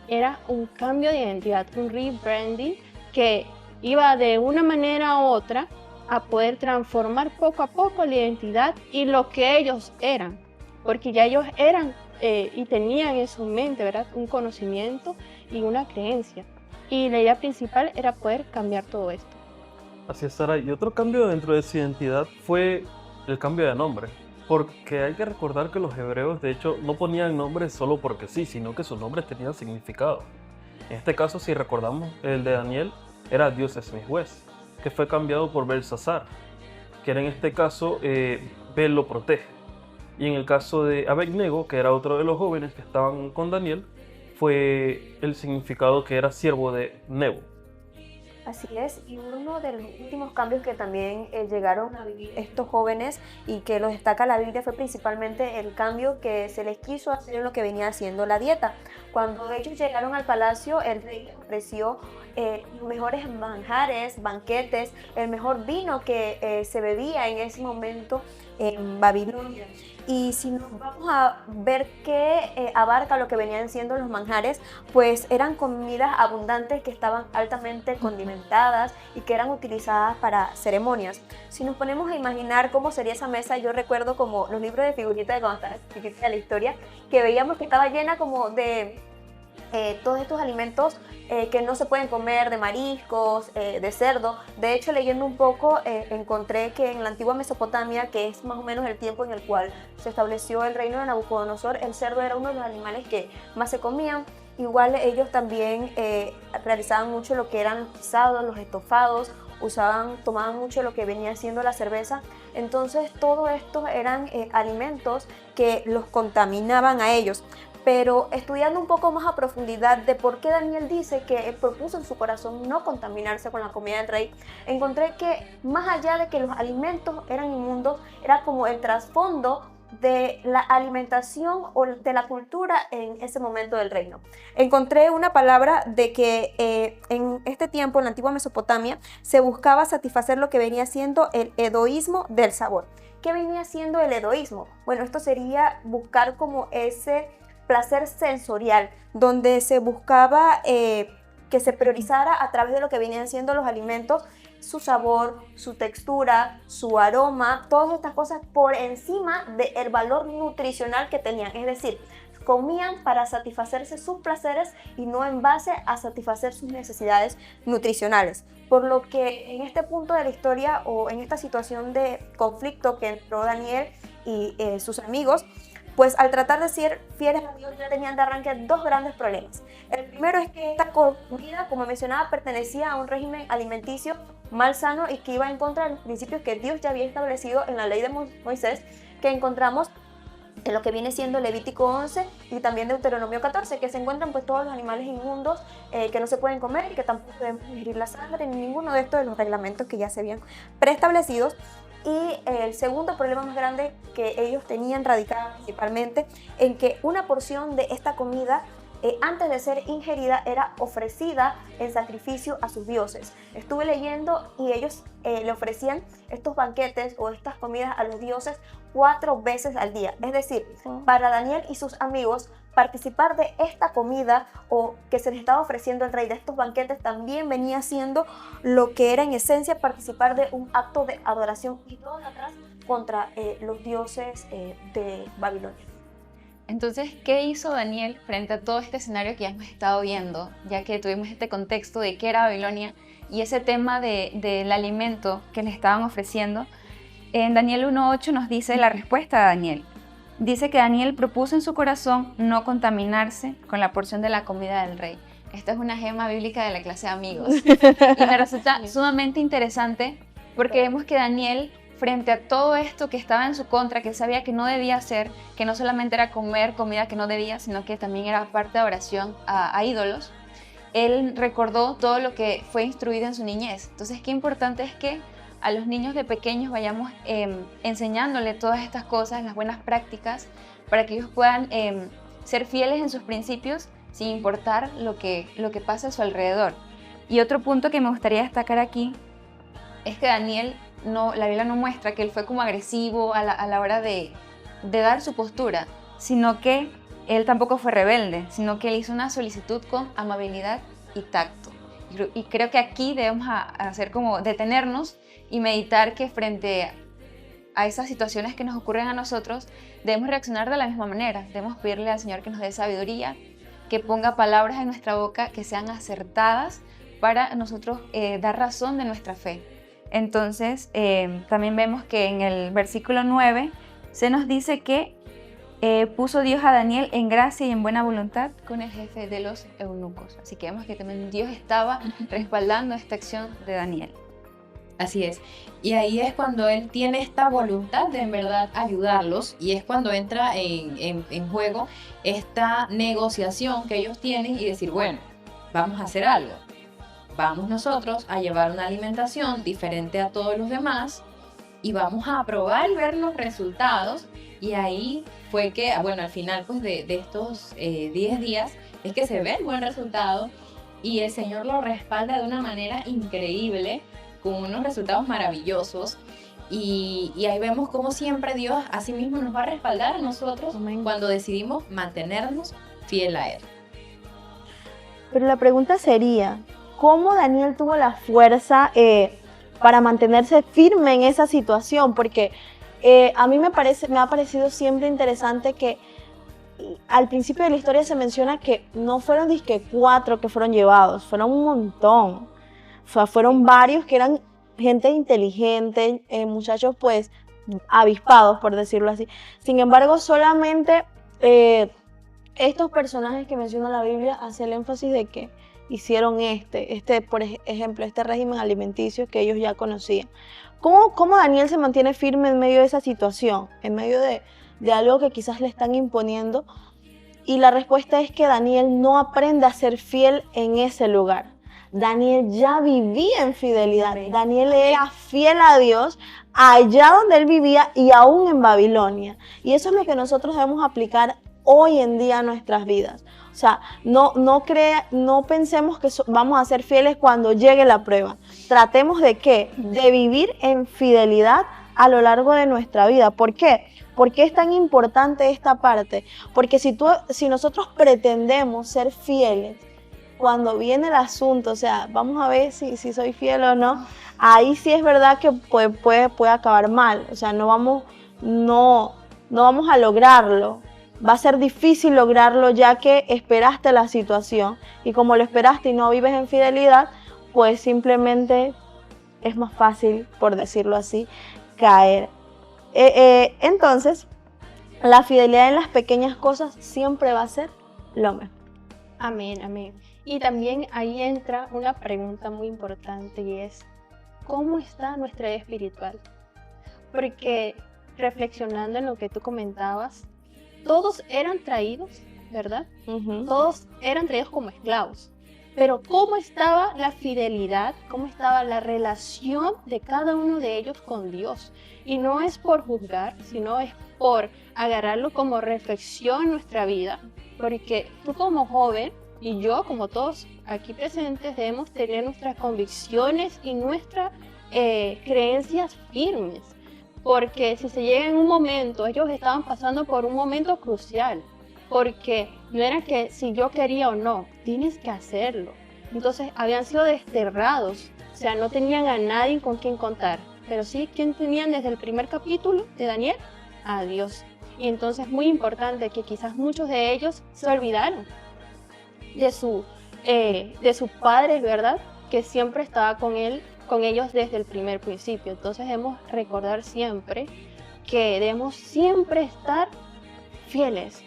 era un cambio de identidad, un rebranding que iba de una manera u otra a poder transformar poco a poco la identidad y lo que ellos eran, porque ya ellos eran y tenían en su mente, ¿verdad?, un conocimiento y una creencia. Y la idea principal era poder cambiar todo esto. Así es, Sara. Y otro cambio dentro de su identidad fue el cambio de nombre. Porque hay que recordar que los hebreos, de hecho, no ponían nombres solo porque sí, sino que sus nombres tenían significado. En este caso, si recordamos, el de Daniel era Dios es mi juez, que fue cambiado por Belsasar, que era en este caso, Bel lo protege. Y en el caso de Abednego, que era otro de los jóvenes que estaban con Daniel, fue el significado que era siervo de Nebo. Así es, y uno de los últimos cambios que también llegaron a vivir estos jóvenes y que lo destaca la Biblia fue principalmente el cambio que se les quiso hacer en lo que venía haciendo la dieta. Cuando ellos llegaron al palacio, el rey les ofreció los mejores manjares, banquetes, el mejor vino que se bebía en ese momento en Babilonia. Y si nos vamos a ver qué abarca lo que venían siendo los manjares, pues eran comidas abundantes que estaban altamente condimentadas y que eran utilizadas para ceremonias. Si nos ponemos a imaginar cómo sería esa mesa, yo recuerdo como los libros de figuritas de cuando estaba chiquita de la historia, que veíamos que estaba llena como de todos estos alimentos que no se pueden comer, de mariscos, de cerdo. De hecho, leyendo un poco, encontré que en la antigua Mesopotamia, que es más o menos el tiempo en el cual se estableció el reino de Nabucodonosor, el cerdo era uno de los animales que más se comían. Igual ellos también realizaban mucho lo que eran los guisados, los estofados, tomaban mucho lo que venía siendo la cerveza. Entonces, todo esto eran alimentos que los contaminaban a ellos. Pero estudiando un poco más a profundidad de por qué Daniel dice que propuso en su corazón no contaminarse con la comida del rey, encontré que más allá de que los alimentos eran inmundos, era como el trasfondo de la alimentación o de la cultura en ese momento del reino. Encontré una palabra de que en este tiempo, en la antigua Mesopotamia, se buscaba satisfacer lo que venía siendo el hedoísmo del sabor. ¿Qué venía siendo el hedoísmo? Bueno, esto sería buscar como ese placer sensorial, donde se buscaba que se priorizara a través de lo que venían siendo los alimentos, su sabor, su textura, su aroma, todas estas cosas por encima del valor nutricional que tenían. Es decir, comían para satisfacerse sus placeres y no en base a satisfacer sus necesidades nutricionales. Por lo que en este punto de la historia o en esta situación de conflicto que entró Daniel y sus amigos, pues al tratar de ser fieles a Dios ya tenían de arranque dos grandes problemas. El primero es que esta comida, como mencionaba, pertenecía a un régimen alimenticio malsano y que iba en contra de los principios que Dios ya había establecido en la ley de Moisés, que encontramos en lo que viene siendo Levítico 11 y también Deuteronomio 14, que se encuentran pues todos los animales inmundos que no se pueden comer y que tampoco debemos ingerir la sangre, ni ninguno de estos de los reglamentos que ya se habían preestablecidos. Y el segundo problema más grande que ellos tenían radicaba principalmente en que una porción de esta comida antes de ser ingerida era ofrecida en sacrificio a sus dioses. Estuve leyendo y ellos le ofrecían estos banquetes o estas comidas a los dioses 4 veces al día. Es decir, para Daniel y sus amigos, participar de esta comida o que se les estaba ofreciendo el rey de estos banquetes también venía siendo lo que era en esencia participar de un acto de adoración idólatra contra los dioses de Babilonia. Entonces, ¿qué hizo Daniel frente a todo este escenario que ya hemos estado viendo? Ya que tuvimos este contexto de qué era Babilonia y ese tema del alimento que le estaban ofreciendo. En Daniel 1:8 nos dice la respuesta de Daniel. Dice que Daniel propuso en su corazón no contaminarse con la porción de la comida del rey. Esta es una gema bíblica de la clase de amigos. Y me resulta sumamente interesante porque vemos que Daniel, frente a todo esto que estaba en su contra, que él sabía que no debía hacer, que no solamente era comer comida que no debía, sino que también era parte de oración a ídolos, él recordó todo lo que fue instruido en su niñez. Entonces, qué importante es que a los niños de pequeños vayamos enseñándole todas estas cosas, las buenas prácticas, para que ellos puedan ser fieles en sus principios sin importar lo que pasa a su alrededor. Y otro punto que me gustaría destacar aquí es que Daniel, la Biblia no muestra que él fue como agresivo a la hora de dar su postura, sino que él tampoco fue rebelde, sino que él hizo una solicitud con amabilidad y tacto. Y creo que aquí debemos hacer como detenernos y meditar que frente a esas situaciones que nos ocurren a nosotros, debemos reaccionar de la misma manera. Debemos pedirle al Señor que nos dé sabiduría, que ponga palabras en nuestra boca que sean acertadas para nosotros dar razón de nuestra fe. Entonces, también vemos que en el versículo 9 se nos dice que puso Dios a Daniel en gracia y en buena voluntad con el jefe de los eunucos. Así que vemos que también Dios estaba respaldando esta acción de Daniel. Así es. Y ahí es cuando él tiene esta voluntad de en verdad ayudarlos y es cuando entra en juego esta negociación que ellos tienen y decir, bueno, vamos a hacer algo. vamos nosotros a llevar una alimentación diferente a todos los demás y vamos a probar y ver los resultados. Y ahí fue que, bueno, al final pues de estos 10 días es que se ve el buen resultado y el Señor lo respalda de una manera increíble, con unos resultados maravillosos. Y ahí vemos cómo siempre Dios a sí mismo nos va a respaldar a nosotros cuando decidimos mantenernos fiel a Él. Pero la pregunta sería, ¿cómo Daniel tuvo la fuerza para mantenerse firme en esa situación? Porque a mí me ha parecido siempre interesante que al principio de la historia se menciona que no fueron disque 4 que fueron llevados, fueron un montón. O sea, fueron varios que eran gente inteligente, muchachos pues avispados, por decirlo así. Sin embargo, solamente estos personajes que menciona la Biblia hace el énfasis de que hicieron por ejemplo, este régimen alimenticio que ellos ya conocían. ¿Cómo Daniel se mantiene firme en medio de esa situación, en medio de algo que quizás le están imponiendo? Y la respuesta es que Daniel no aprende a ser fiel en ese lugar. Daniel ya vivía en fidelidad. Daniel era fiel a Dios allá donde él vivía y aún en Babilonia. Y eso es lo que nosotros debemos aplicar hoy en día a nuestras vidas. O sea, no pensemos que vamos a ser fieles cuando llegue la prueba. Tratemos de ¿qué? De vivir en fidelidad a lo largo de nuestra vida. ¿Por qué? ¿Por qué es tan importante esta parte? Porque si nosotros pretendemos ser fieles cuando viene el asunto, o sea, vamos a ver si soy fiel o no, ahí sí es verdad que puede acabar mal. O sea, no vamos a lograrlo. Va a ser difícil lograrlo ya que esperaste la situación y como lo esperaste y no vives en fidelidad, pues simplemente es más fácil, por decirlo así, caer. Entonces, la fidelidad en las pequeñas cosas siempre va a ser lo mejor. Amén, amén. Y también ahí entra una pregunta muy importante y es, ¿cómo está nuestra vida espiritual? Porque reflexionando en lo que tú comentabas, todos eran traídos, ¿verdad? Todos eran traídos como esclavos. Pero ¿cómo estaba la fidelidad? ¿Cómo estaba la relación de cada uno de ellos con Dios? Y no es por juzgar, sino es por agarrarlo como reflexión en nuestra vida. Porque tú como joven y yo como todos aquí presentes debemos tener nuestras convicciones y nuestras creencias firmes. Porque si se llega en un momento, ellos estaban pasando por un momento crucial, porque no era que si yo quería o no, tienes que hacerlo. Entonces habían sido desterrados, o sea, no tenían a nadie con quien contar, pero sí, ¿quién tenían desde el primer capítulo de Daniel? A Dios. Y entonces es muy importante que quizás muchos de ellos se olvidaron de sus padres, ¿verdad? Que siempre estaba con ellos desde el primer principio. Entonces debemos recordar siempre que debemos siempre estar fieles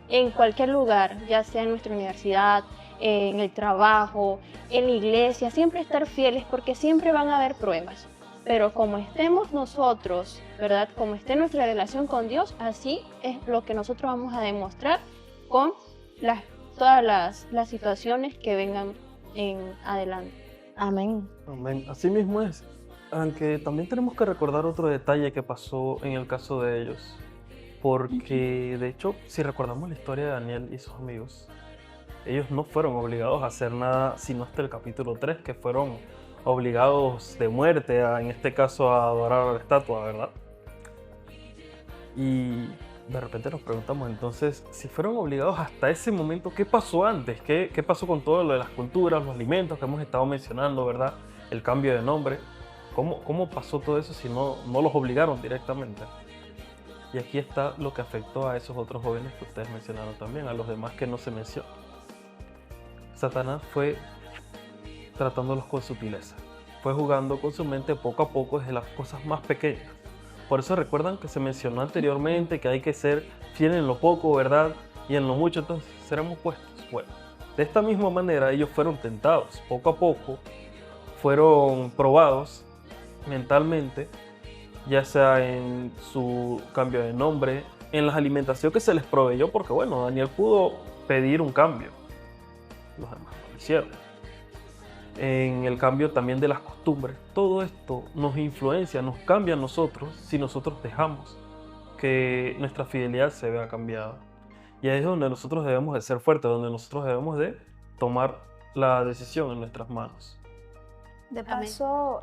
en cualquier lugar, ya sea en nuestra universidad, en el trabajo, en la iglesia, siempre estar fieles porque siempre van a haber pruebas. Pero como estemos nosotros, ¿verdad? Como esté nuestra relación con Dios, así es lo que nosotros vamos a demostrar con todas las situaciones que vengan en adelante. Amén. Amén. Así mismo es. Aunque también tenemos que recordar otro detalle que pasó en el caso de ellos. Porque, de hecho, si recordamos la historia de Daniel y sus amigos, ellos no fueron obligados a hacer nada sino hasta el capítulo 3, que fueron obligados de muerte, en este caso a adorar a la estatua, ¿verdad? Y de repente nos preguntamos entonces, si fueron obligados hasta ese momento, ¿qué pasó antes? ¿Qué pasó con todo lo de las culturas, los alimentos que hemos estado mencionando, ¿verdad? El cambio de nombre. ¿Cómo pasó todo eso si no los obligaron directamente? Y aquí está lo que afectó a esos otros jóvenes que ustedes mencionaron también, a los demás que no se mencionó. Satanás fue tratándolos con sutileza. Fue jugando con su mente poco a poco desde las cosas más pequeñas. Por eso recuerdan que se mencionó anteriormente que hay que ser fiel en lo poco, ¿verdad? Y en lo mucho, entonces seremos puestos. Bueno, de esta misma manera ellos fueron tentados. Poco a poco fueron probados mentalmente, ya sea en su cambio de nombre, en la alimentación que se les proveyó, porque bueno, Daniel pudo pedir un cambio. Los demás no lo hicieron. en el cambio también de las costumbres. Todo esto nos influencia, nos cambia a nosotros si nosotros dejamos que nuestra fidelidad se vea cambiada. Y ahí es donde nosotros debemos de ser fuertes, donde nosotros debemos de tomar la decisión en nuestras manos. De paso,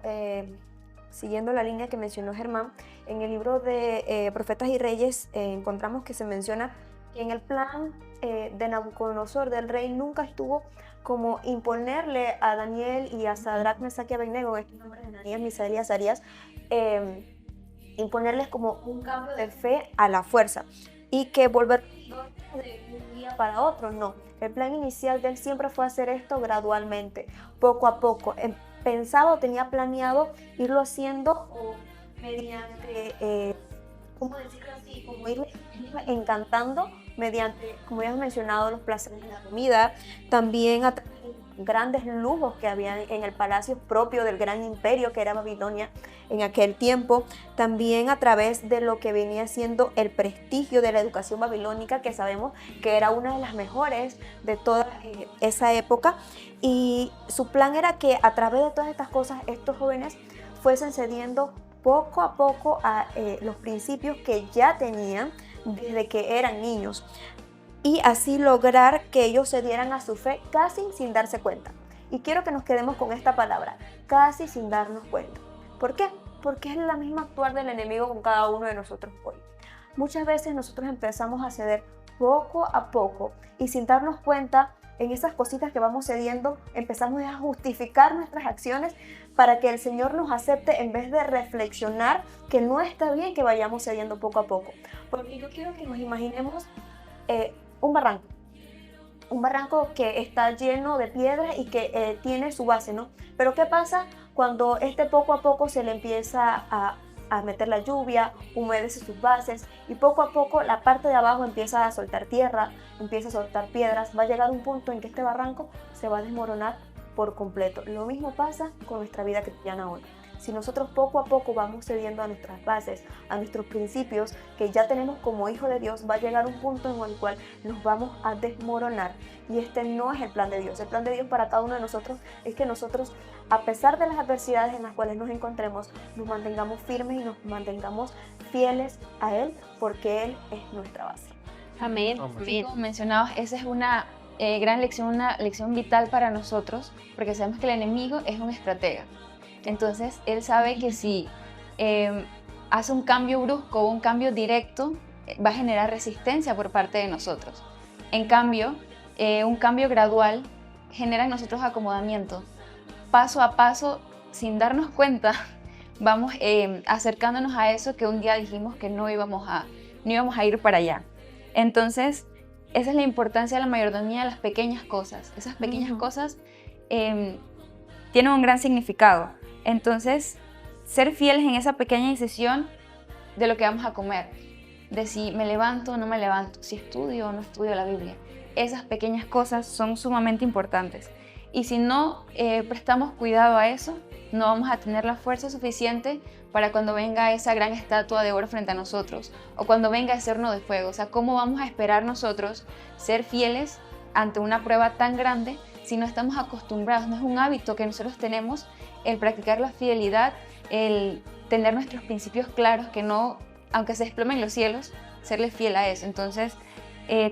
siguiendo la línea que mencionó Germán, en el libro de Profetas y Reyes encontramos que se menciona que en el plan de Nabucodonosor, del rey, nunca estuvo como imponerle a Daniel y a Sadrach, Mesach y Abednego, estos nombres de Ananías, Misael y Azarías, imponerles como un cambio de fe a la fuerza y que volver de un día para otro, no. El plan inicial de él siempre fue hacer esto gradualmente, poco a poco. Pensaba o tenía planeado irlo haciendo mediante, ¿cómo decirlo así? Como irle encantando mediante, como ya hemos mencionado, los placeres de la comida, también a grandes lujos que había en el palacio propio del gran imperio que era Babilonia en aquel tiempo, también a través de lo que venía siendo el prestigio de la educación babilónica, que sabemos que era una de las mejores de toda esa época, y su plan era que a través de todas estas cosas estos jóvenes fuesen cediendo poco a poco a los principios que ya tenían desde que eran niños, y así lograr que ellos se dieran a su fe casi sin darse cuenta. Y quiero que nos quedemos con esta palabra, casi sin darnos cuenta. ¿Por qué? Porque es la misma actuar del enemigo con cada uno de nosotros hoy. Muchas veces nosotros empezamos a ceder poco a poco y sin darnos cuenta, en esas cositas que vamos cediendo, empezamos a justificar nuestras acciones para que el Señor nos acepte en vez de reflexionar que no está bien que vayamos cediendo poco a poco. Porque yo quiero que nos imaginemos un barranco que está lleno de piedras y que tiene su base, ¿no? Pero ¿qué pasa cuando poco a poco se le empieza a meter la lluvia, humedece sus bases y poco a poco la parte de abajo empieza a soltar tierra, empieza a soltar piedras? Va a llegar un punto en que este barranco se va a desmoronar por completo. Lo mismo pasa con nuestra vida cristiana hoy. Si nosotros poco a poco vamos cediendo a nuestras bases, a nuestros principios que ya tenemos como hijo de Dios, va a llegar un punto en el cual nos vamos a desmoronar. Y este no es el plan de Dios. El plan de Dios para cada uno de nosotros es que nosotros, a pesar de las adversidades en las cuales nos encontremos, nos mantengamos firmes y nos mantengamos fieles a Él, porque Él es nuestra base. Amén. Sí, como mencionabas, esa es una gran lección, una lección vital para nosotros, porque sabemos que el enemigo es un estratega. Entonces, él sabe que si hace un cambio brusco o un cambio directo, va a generar resistencia por parte de nosotros. En cambio, un cambio gradual genera en nosotros acomodamiento. Paso a paso, sin darnos cuenta, vamos acercándonos a eso que un día dijimos que no íbamos a ir para allá. Entonces, esa es la importancia de la mayordomía de las pequeñas cosas. Esas pequeñas cosas tienen un gran significado. Entonces, ser fieles en esa pequeña decisión de lo que vamos a comer, de si me levanto o no me levanto, si estudio o no estudio la Biblia. Esas pequeñas cosas son sumamente importantes. Y si no prestamos cuidado a eso, no vamos a tener la fuerza suficiente para cuando venga esa gran estatua de oro frente a nosotros o cuando venga ese horno de fuego. O sea, ¿cómo vamos a esperar nosotros ser fieles ante una prueba tan grande si no estamos acostumbrados? No es un hábito que nosotros tenemos el practicar la fidelidad, el tener nuestros principios claros, que no, aunque se desplomen los cielos, serle fiel a eso. Entonces,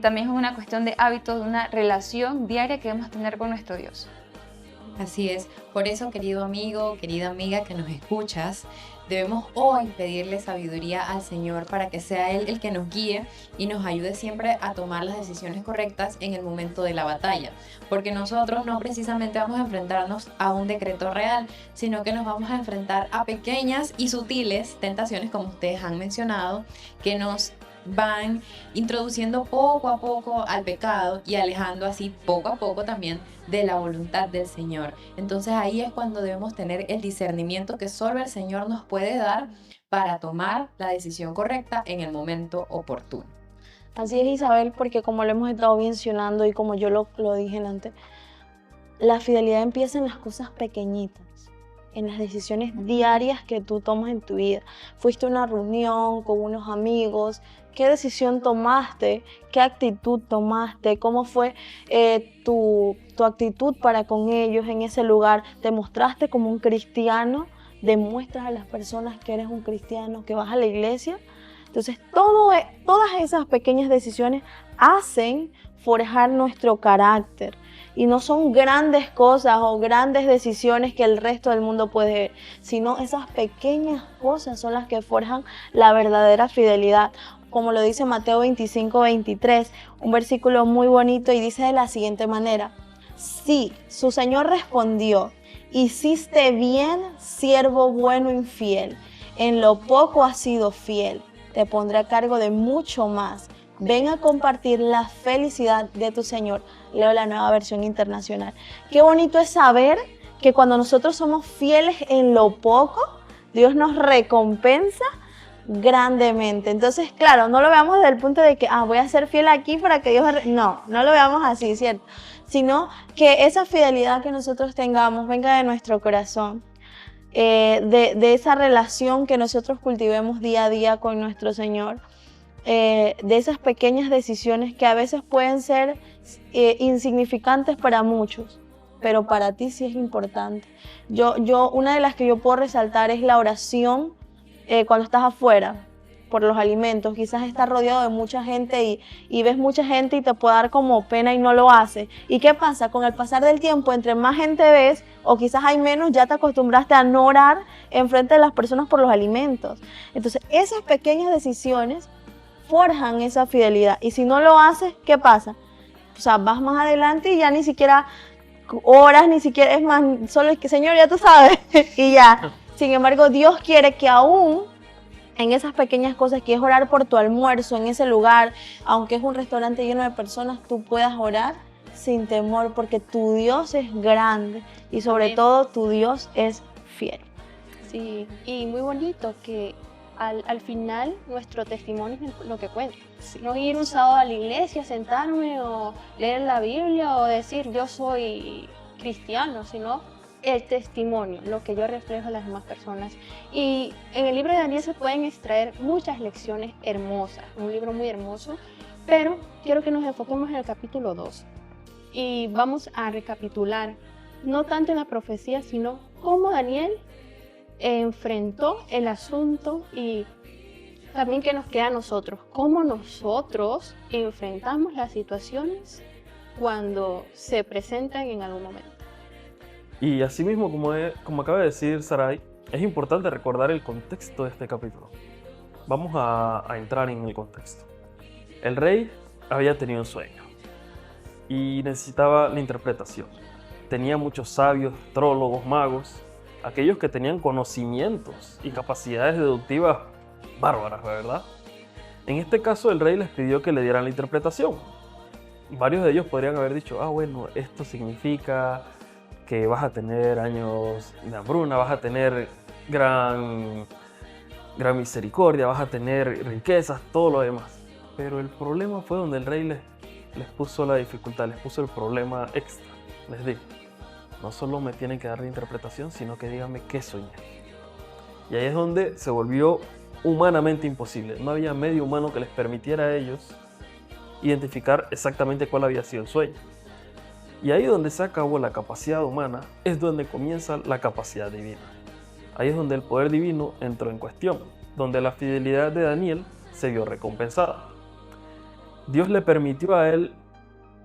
también es una cuestión de hábitos, de una relación diaria que debemos tener con nuestro Dios. Así es. Por eso, querido amigo, querida amiga que nos escuchas, debemos hoy pedirle sabiduría al Señor para que sea Él el que nos guíe y nos ayude siempre a tomar las decisiones correctas en el momento de la batalla. Porque nosotros no precisamente vamos a enfrentarnos a un decreto real, sino que nos vamos a enfrentar a pequeñas y sutiles tentaciones, como ustedes han mencionado, que nos van introduciendo poco a poco al pecado y alejando así poco a poco también de la voluntad del Señor. Entonces ahí es cuando debemos tener el discernimiento que solo el Señor nos puede dar para tomar la decisión correcta en el momento oportuno. Así es, Isabel, porque como lo hemos estado mencionando y como yo lo dije antes, la fidelidad empieza en las cosas pequeñitas, en las decisiones diarias que tú tomas en tu vida. Fuiste a una reunión con unos amigos, ¿qué decisión tomaste? ¿Qué actitud tomaste? ¿Cómo fue tu actitud para con ellos en ese lugar? ¿Te mostraste como un cristiano? ¿Demuestras a las personas que eres un cristiano, que vas a la iglesia? Entonces, todas esas pequeñas decisiones hacen forjar nuestro carácter. Y no son grandes cosas o grandes decisiones que el resto del mundo puede ver, sino esas pequeñas cosas son las que forjan la verdadera fidelidad. Como lo dice Mateo 25:23, un versículo muy bonito, y dice de la siguiente manera: sí, su Señor respondió, hiciste bien, siervo bueno y fiel. En lo poco has sido fiel, te pondré a cargo de mucho más. Ven a compartir la felicidad de tu Señor. Leo la Nueva Versión Internacional. Qué bonito es saber que cuando nosotros somos fieles en lo poco, Dios nos recompensa grandemente. Entonces, claro, no lo veamos desde el punto de que voy a ser fiel aquí para que Dios... No lo veamos así, ¿cierto? Sino que esa fidelidad que nosotros tengamos venga de nuestro corazón, de esa relación que nosotros cultivemos día a día con nuestro Señor, de esas pequeñas decisiones que a veces pueden ser insignificantes para muchos, pero para ti sí es importante. Una de las que yo puedo resaltar es la oración cuando estás afuera por los alimentos. Quizás estás rodeado de mucha gente y ves mucha gente y te puede dar como pena y no lo haces. ¿Y qué pasa? Con el pasar del tiempo, entre más gente ves, o quizás hay menos, ya te acostumbraste a no orar enfrente de las personas por los alimentos. Entonces, esas pequeñas decisiones forjan esa fidelidad. Y si no lo haces, ¿qué pasa? O sea, vas más adelante y ya ni siquiera oras, ni siquiera, es más, solo es que, Señor, ya tú sabes, y ya. Sin embargo, Dios quiere que aún en esas pequeñas cosas, que es orar por tu almuerzo en ese lugar, aunque es un restaurante lleno de personas, tú puedas orar sin temor, porque tu Dios es grande y sobre todo tu Dios es fiel. Sí, y muy bonito que al final nuestro testimonio es lo que cuenta. No ir un sábado a la iglesia, sentarme o leer la Biblia o decir yo soy cristiano, sino el testimonio, lo que yo reflejo a las demás personas. Y en el libro de Daniel se pueden extraer muchas lecciones hermosas, un libro muy hermoso, pero quiero que nos enfoquemos en el capítulo 2 y vamos a recapitular, no tanto en la profecía, sino cómo Daniel enfrentó el asunto y también que nos queda a nosotros, cómo nosotros enfrentamos las situaciones cuando se presentan en algún momento. Y asimismo, como acaba de decir Sarai, es importante recordar el contexto de este capítulo. Vamos a entrar en el contexto. El rey había tenido un sueño y necesitaba la interpretación. Tenía muchos sabios, astrólogos, magos, aquellos que tenían conocimientos y capacidades deductivas bárbaras, ¿verdad? En este caso, el rey les pidió que le dieran la interpretación. Varios de ellos podrían haber dicho, bueno, esto significa que vas a tener años de hambruna, vas a tener gran misericordia, vas a tener riquezas, todo lo demás. Pero el problema fue donde el rey les puso la dificultad, les puso el problema extra. Les dijo, no solo me tienen que dar la interpretación, sino que díganme qué soñé. Y ahí es donde se volvió humanamente imposible. No había medio humano que les permitiera a ellos identificar exactamente cuál había sido el sueño. Y ahí donde se acabó la capacidad humana es donde comienza la capacidad divina. Ahí es donde el poder divino entró en cuestión, donde la fidelidad de Daniel se vio recompensada. Dios le permitió a él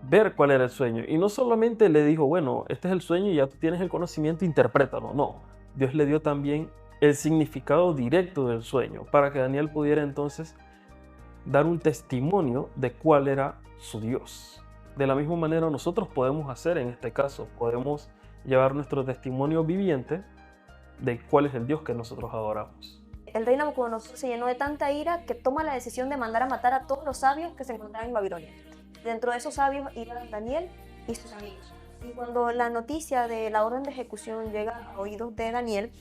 ver cuál era el sueño. Y no solamente le dijo, bueno, este es el sueño y ya tú tienes el conocimiento, interprétalo. No, Dios le dio también el significado directo del sueño para que Daniel pudiera entonces dar un testimonio de cuál era su Dios. De la misma manera nosotros podemos hacer en este caso, podemos llevar nuestro testimonio viviente de cuál es el Dios que nosotros adoramos. El rey Nabucodonosor se llenó de tanta ira que toma la decisión de mandar a matar a todos los sabios que se encontraban en Babilonia. Dentro de esos sabios iban Daniel y sus amigos. Y cuando la noticia de la orden de ejecución llega a oídos de Daniel,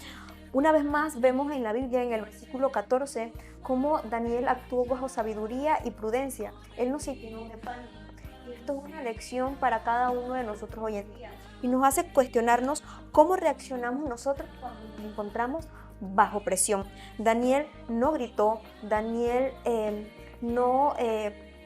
una vez más vemos en la Biblia, en el versículo 14, cómo Daniel actuó bajo sabiduría y prudencia. Él no se llenó de pánico. Y esto es una lección para cada uno de nosotros hoy en día. y nos hace cuestionarnos cómo reaccionamos nosotros cuando nos encontramos bajo presión. Daniel no gritó, Daniel no,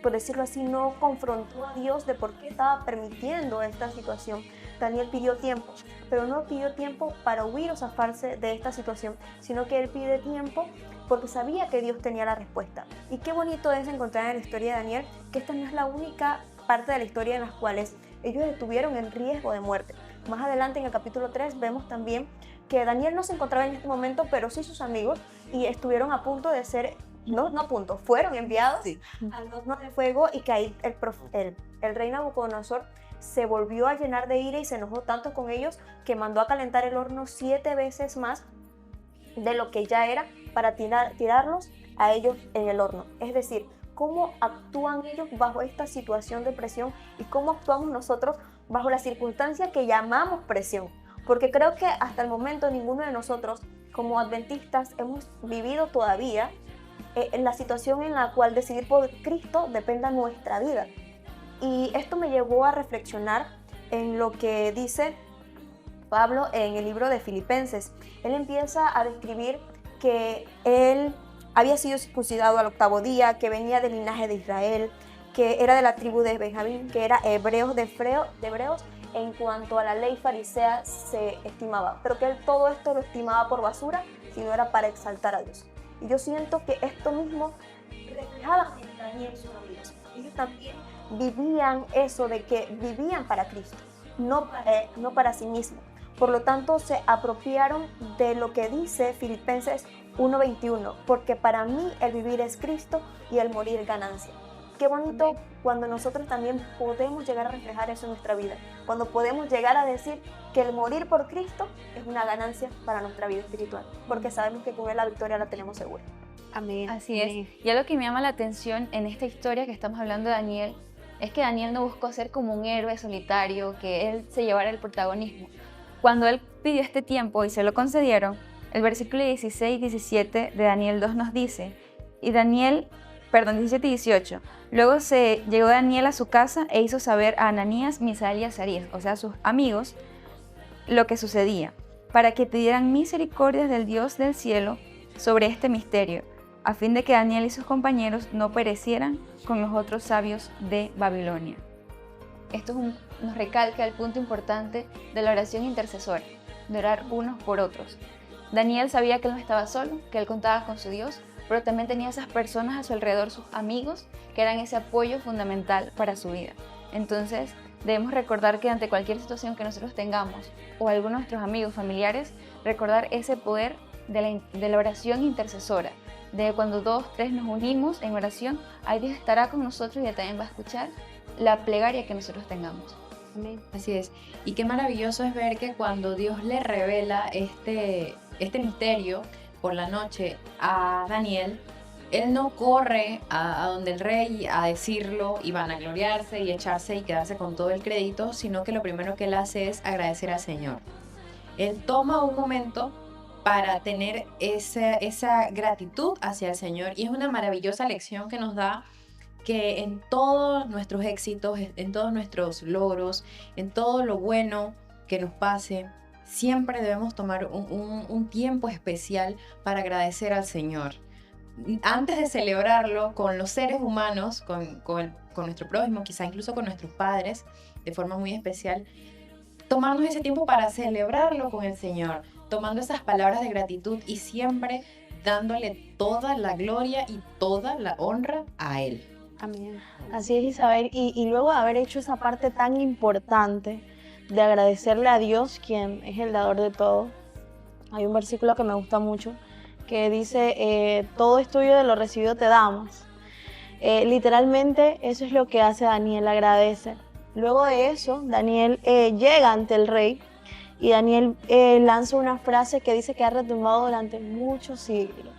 por decirlo así, no confrontó a Dios de por qué estaba permitiendo esta situación. Daniel pidió tiempo, pero no pidió tiempo para huir o zafarse de esta situación, sino que él pide tiempo porque sabía que Dios tenía la respuesta. Y qué bonito es encontrar en la historia de Daniel que esta no es la única parte de la historia en las cuales ellos estuvieron en riesgo de muerte. Más adelante en el capítulo 3 vemos también que Daniel no se encontraba en este momento, pero sí sus amigos, y estuvieron a punto de ser, no a punto, fueron enviados al horno de fuego, y que ahí el rey Nabucodonosor se volvió a llenar de ira y se enojó tanto con ellos que mandó a calentar el horno 7 veces más de lo que ya era para tirarlos a ellos en el horno. Es decir, cómo actúan ellos bajo esta situación de presión y cómo actuamos nosotros bajo la circunstancia que llamamos presión. Porque creo que hasta el momento ninguno de nosotros como adventistas hemos vivido todavía en la situación en la cual decidir por Cristo dependa nuestra vida. Y esto me llevó a reflexionar en lo que dice Pablo en el libro de Filipenses. Él empieza a describir que él había sido circuncidado al 8º día, que venía del linaje de Israel, que era de la tribu de Benjamín, que era hebreo de hebreos en cuanto a la ley farisea se estimaba, pero que él todo esto lo estimaba por basura, sino era para exaltar a Dios. Y yo siento que esto mismo reflejaba en Daniel y sus amigos. Ellos también vivían eso de que vivían para Cristo, no para sí mismos. Por lo tanto, se apropiaron de lo que dice Filipenses 1:21, porque para mí el vivir es Cristo y el morir ganancia. Qué bonito cuando nosotros también podemos llegar a reflejar eso en nuestra vida, cuando podemos llegar a decir que el morir por Cristo es una ganancia para nuestra vida espiritual, porque sabemos que con Él la victoria la tenemos segura. Amén. Así Amén. es. Y algo que me llama la atención en esta historia que estamos hablando de Daniel es que Daniel no buscó ser como un héroe solitario, que él se llevara el protagonismo. Cuando él pidió este tiempo y se lo concedieron, el versículo 16 y 17 de Daniel 2 nos dice, 17 y 18, luego llegó Daniel a su casa e hizo saber a Ananías, Misael y Azarías, o sea, a sus amigos, lo que sucedía, para que pidieran misericordias del Dios del cielo sobre este misterio, a fin de que Daniel y sus compañeros no perecieran con los otros sabios de Babilonia. Esto nos recalca el punto importante de la oración intercesora, de orar unos por otros. Daniel sabía que él no estaba solo, que él contaba con su Dios, pero también tenía esas personas a su alrededor, sus amigos, que eran ese apoyo fundamental para su vida. Entonces, debemos recordar que ante cualquier situación que nosotros tengamos, o algunos de nuestros amigos, familiares, recordar ese poder de la oración intercesora, de cuando 2, 3 nos unimos en oración, ahí Dios estará con nosotros y Él también va a escuchar la plegaria que nosotros tengamos. Amén. Así es. Y qué maravilloso es ver que cuando Dios le revela este misterio por la noche a Daniel, él no corre a donde el rey a decirlo y vanagloriarse y echarse y quedarse con todo el crédito, sino que lo primero que él hace es agradecer al Señor. Él toma un momento para tener esa gratitud hacia el Señor, y es una maravillosa lección que nos da que en todos nuestros éxitos, en todos nuestros logros, en todo lo bueno que nos pase, siempre debemos tomar un tiempo especial para agradecer al Señor. Antes de celebrarlo con los seres humanos, con nuestro prójimo, quizá incluso con nuestros padres, de forma muy especial, tomarnos ese tiempo para celebrarlo con el Señor, tomando esas palabras de gratitud y siempre dándole toda la gloria y toda la honra a Él. Amén. Así es, Isabel, y luego de haber hecho esa parte tan importante de agradecerle a Dios, quien es el dador de todo, hay un versículo que me gusta mucho, que dice, todo es tuyo, de lo recibido te damos. Literalmente eso es lo que hace Daniel, agradecer. Luego de eso, Daniel llega ante el rey, y Daniel lanza una frase que dice que ha retumbado durante muchos siglos.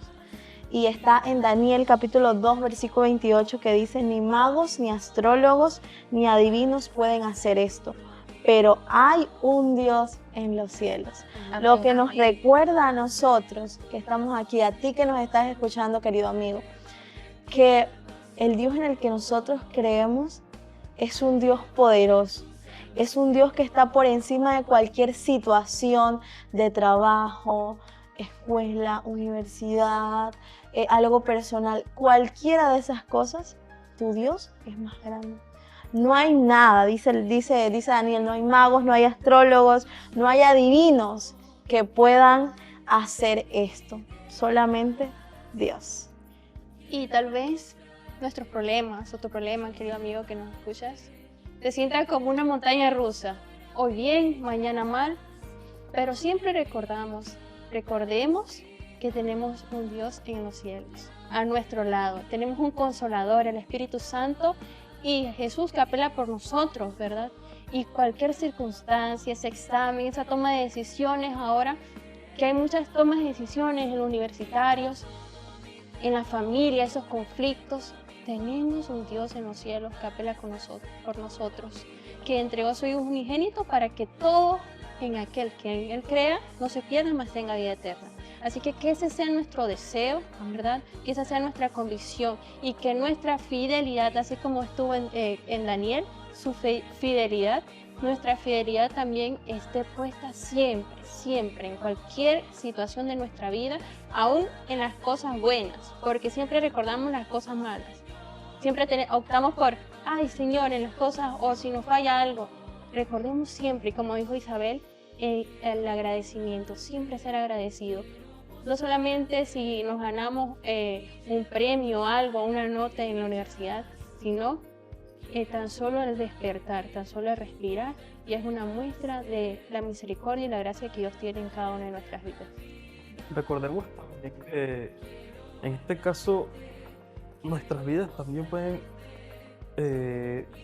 Y está en Daniel capítulo 2, versículo 28, que dice, ni magos, ni astrólogos, ni adivinos pueden hacer esto, pero hay un Dios en los cielos. Amén. Lo que nos recuerda a nosotros que estamos aquí, a ti que nos estás escuchando, querido amigo, que el Dios en el que nosotros creemos es un Dios poderoso, Es un Dios que está por encima de cualquier situación de trabajo, escuela, universidad, algo personal. Cualquiera de esas cosas, tu Dios es más grande. No hay nada, dice Daniel, no hay magos, no hay astrólogos, no hay adivinos que puedan hacer esto. Solamente Dios. Y tal vez nuestros problemas o tu problema, querido amigo que nos escuchas, te sientas como una montaña rusa. Hoy bien, mañana mal, pero siempre recordemos que tenemos un Dios en los cielos, a nuestro lado. Tenemos un consolador, el Espíritu Santo, y Jesús que apela por nosotros, ¿verdad? Y cualquier circunstancia, ese examen, esa toma de decisiones ahora, que hay muchas tomas de decisiones en los universitarios, en la familia, esos conflictos, tenemos un Dios en los cielos que apela por nosotros, que entregó a su Hijo unigénito para que todo en aquel que en Él crea no se pierda, mas tenga vida eterna. Así que ese sea nuestro deseo, ¿verdad? Que esa sea nuestra convicción y que nuestra fidelidad, así como estuvo en Daniel, su fidelidad, nuestra fidelidad también esté puesta siempre, en cualquier situación de nuestra vida, aún en las cosas buenas, porque siempre recordamos las cosas malas. Siempre optamos por, ay Señor, en las cosas, o si nos falla algo. Recordemos siempre, como dijo Isabel, el agradecimiento, siempre ser agradecido. No solamente si nos ganamos un premio, algo, una nota en la universidad, sino tan solo el despertar, tan solo el respirar, y es una muestra de la misericordia y la gracia que Dios tiene en cada una de nuestras vidas. Recordemos también que en este caso nuestras vidas también pueden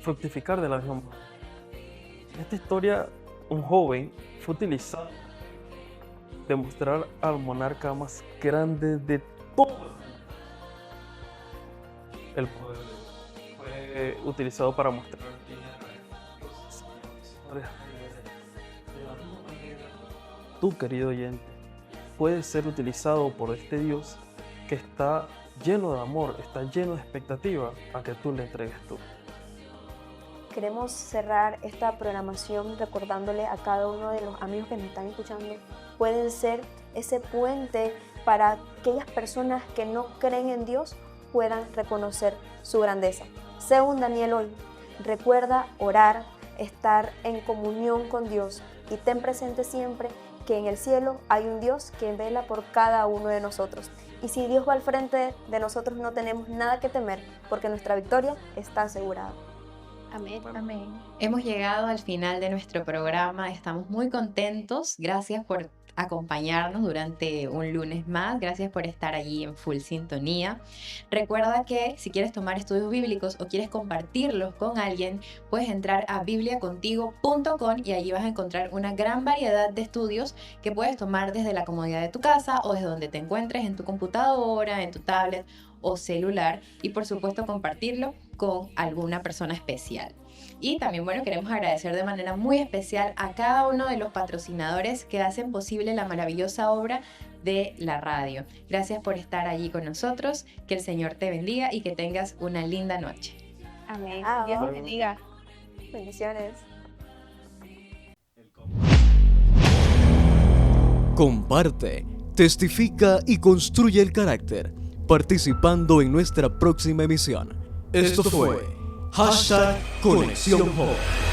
fructificar de la misma manera. En esta historia, un joven fue utilizado demostrar al monarca más grande de todo el poder. Fue utilizado para mostrar tú, querido oyente, puedes ser utilizado por este Dios que está lleno de amor, está lleno de expectativa a que tú le entregues tú. Queremos cerrar esta programación recordándole a cada uno de los amigos que nos están escuchando, pueden ser ese puente para aquellas personas que no creen en Dios puedan reconocer su grandeza. Sé un Daniel hoy, recuerda orar, estar en comunión con Dios y ten presente siempre que en el cielo hay un Dios que vela por cada uno de nosotros. Y si Dios va al frente de nosotros no tenemos nada que temer porque nuestra victoria está asegurada. Amén. Amén. Hemos llegado al final de nuestro programa, estamos muy contentos, gracias por acompañarnos durante un lunes más, gracias por estar allí en full sintonía. Recuerda que si quieres tomar estudios bíblicos o quieres compartirlos con alguien, puedes entrar a bibliacontigo.com y allí vas a encontrar una gran variedad de estudios que puedes tomar desde la comodidad de tu casa o desde donde te encuentres, en tu computadora, en tu tablet o celular, y por supuesto compartirlo con alguna persona especial. Y también, bueno, queremos agradecer de manera muy especial a cada uno de los patrocinadores que hacen posible la maravillosa obra de la radio. Gracias por estar allí con nosotros, que el Señor te bendiga y que tengas una linda noche. Amén. Ah, Dios te bendiga. Bendiciones. Comparte, testifica y construye el carácter, participando en nuestra próxima emisión. Esto fue #Conexión Hope.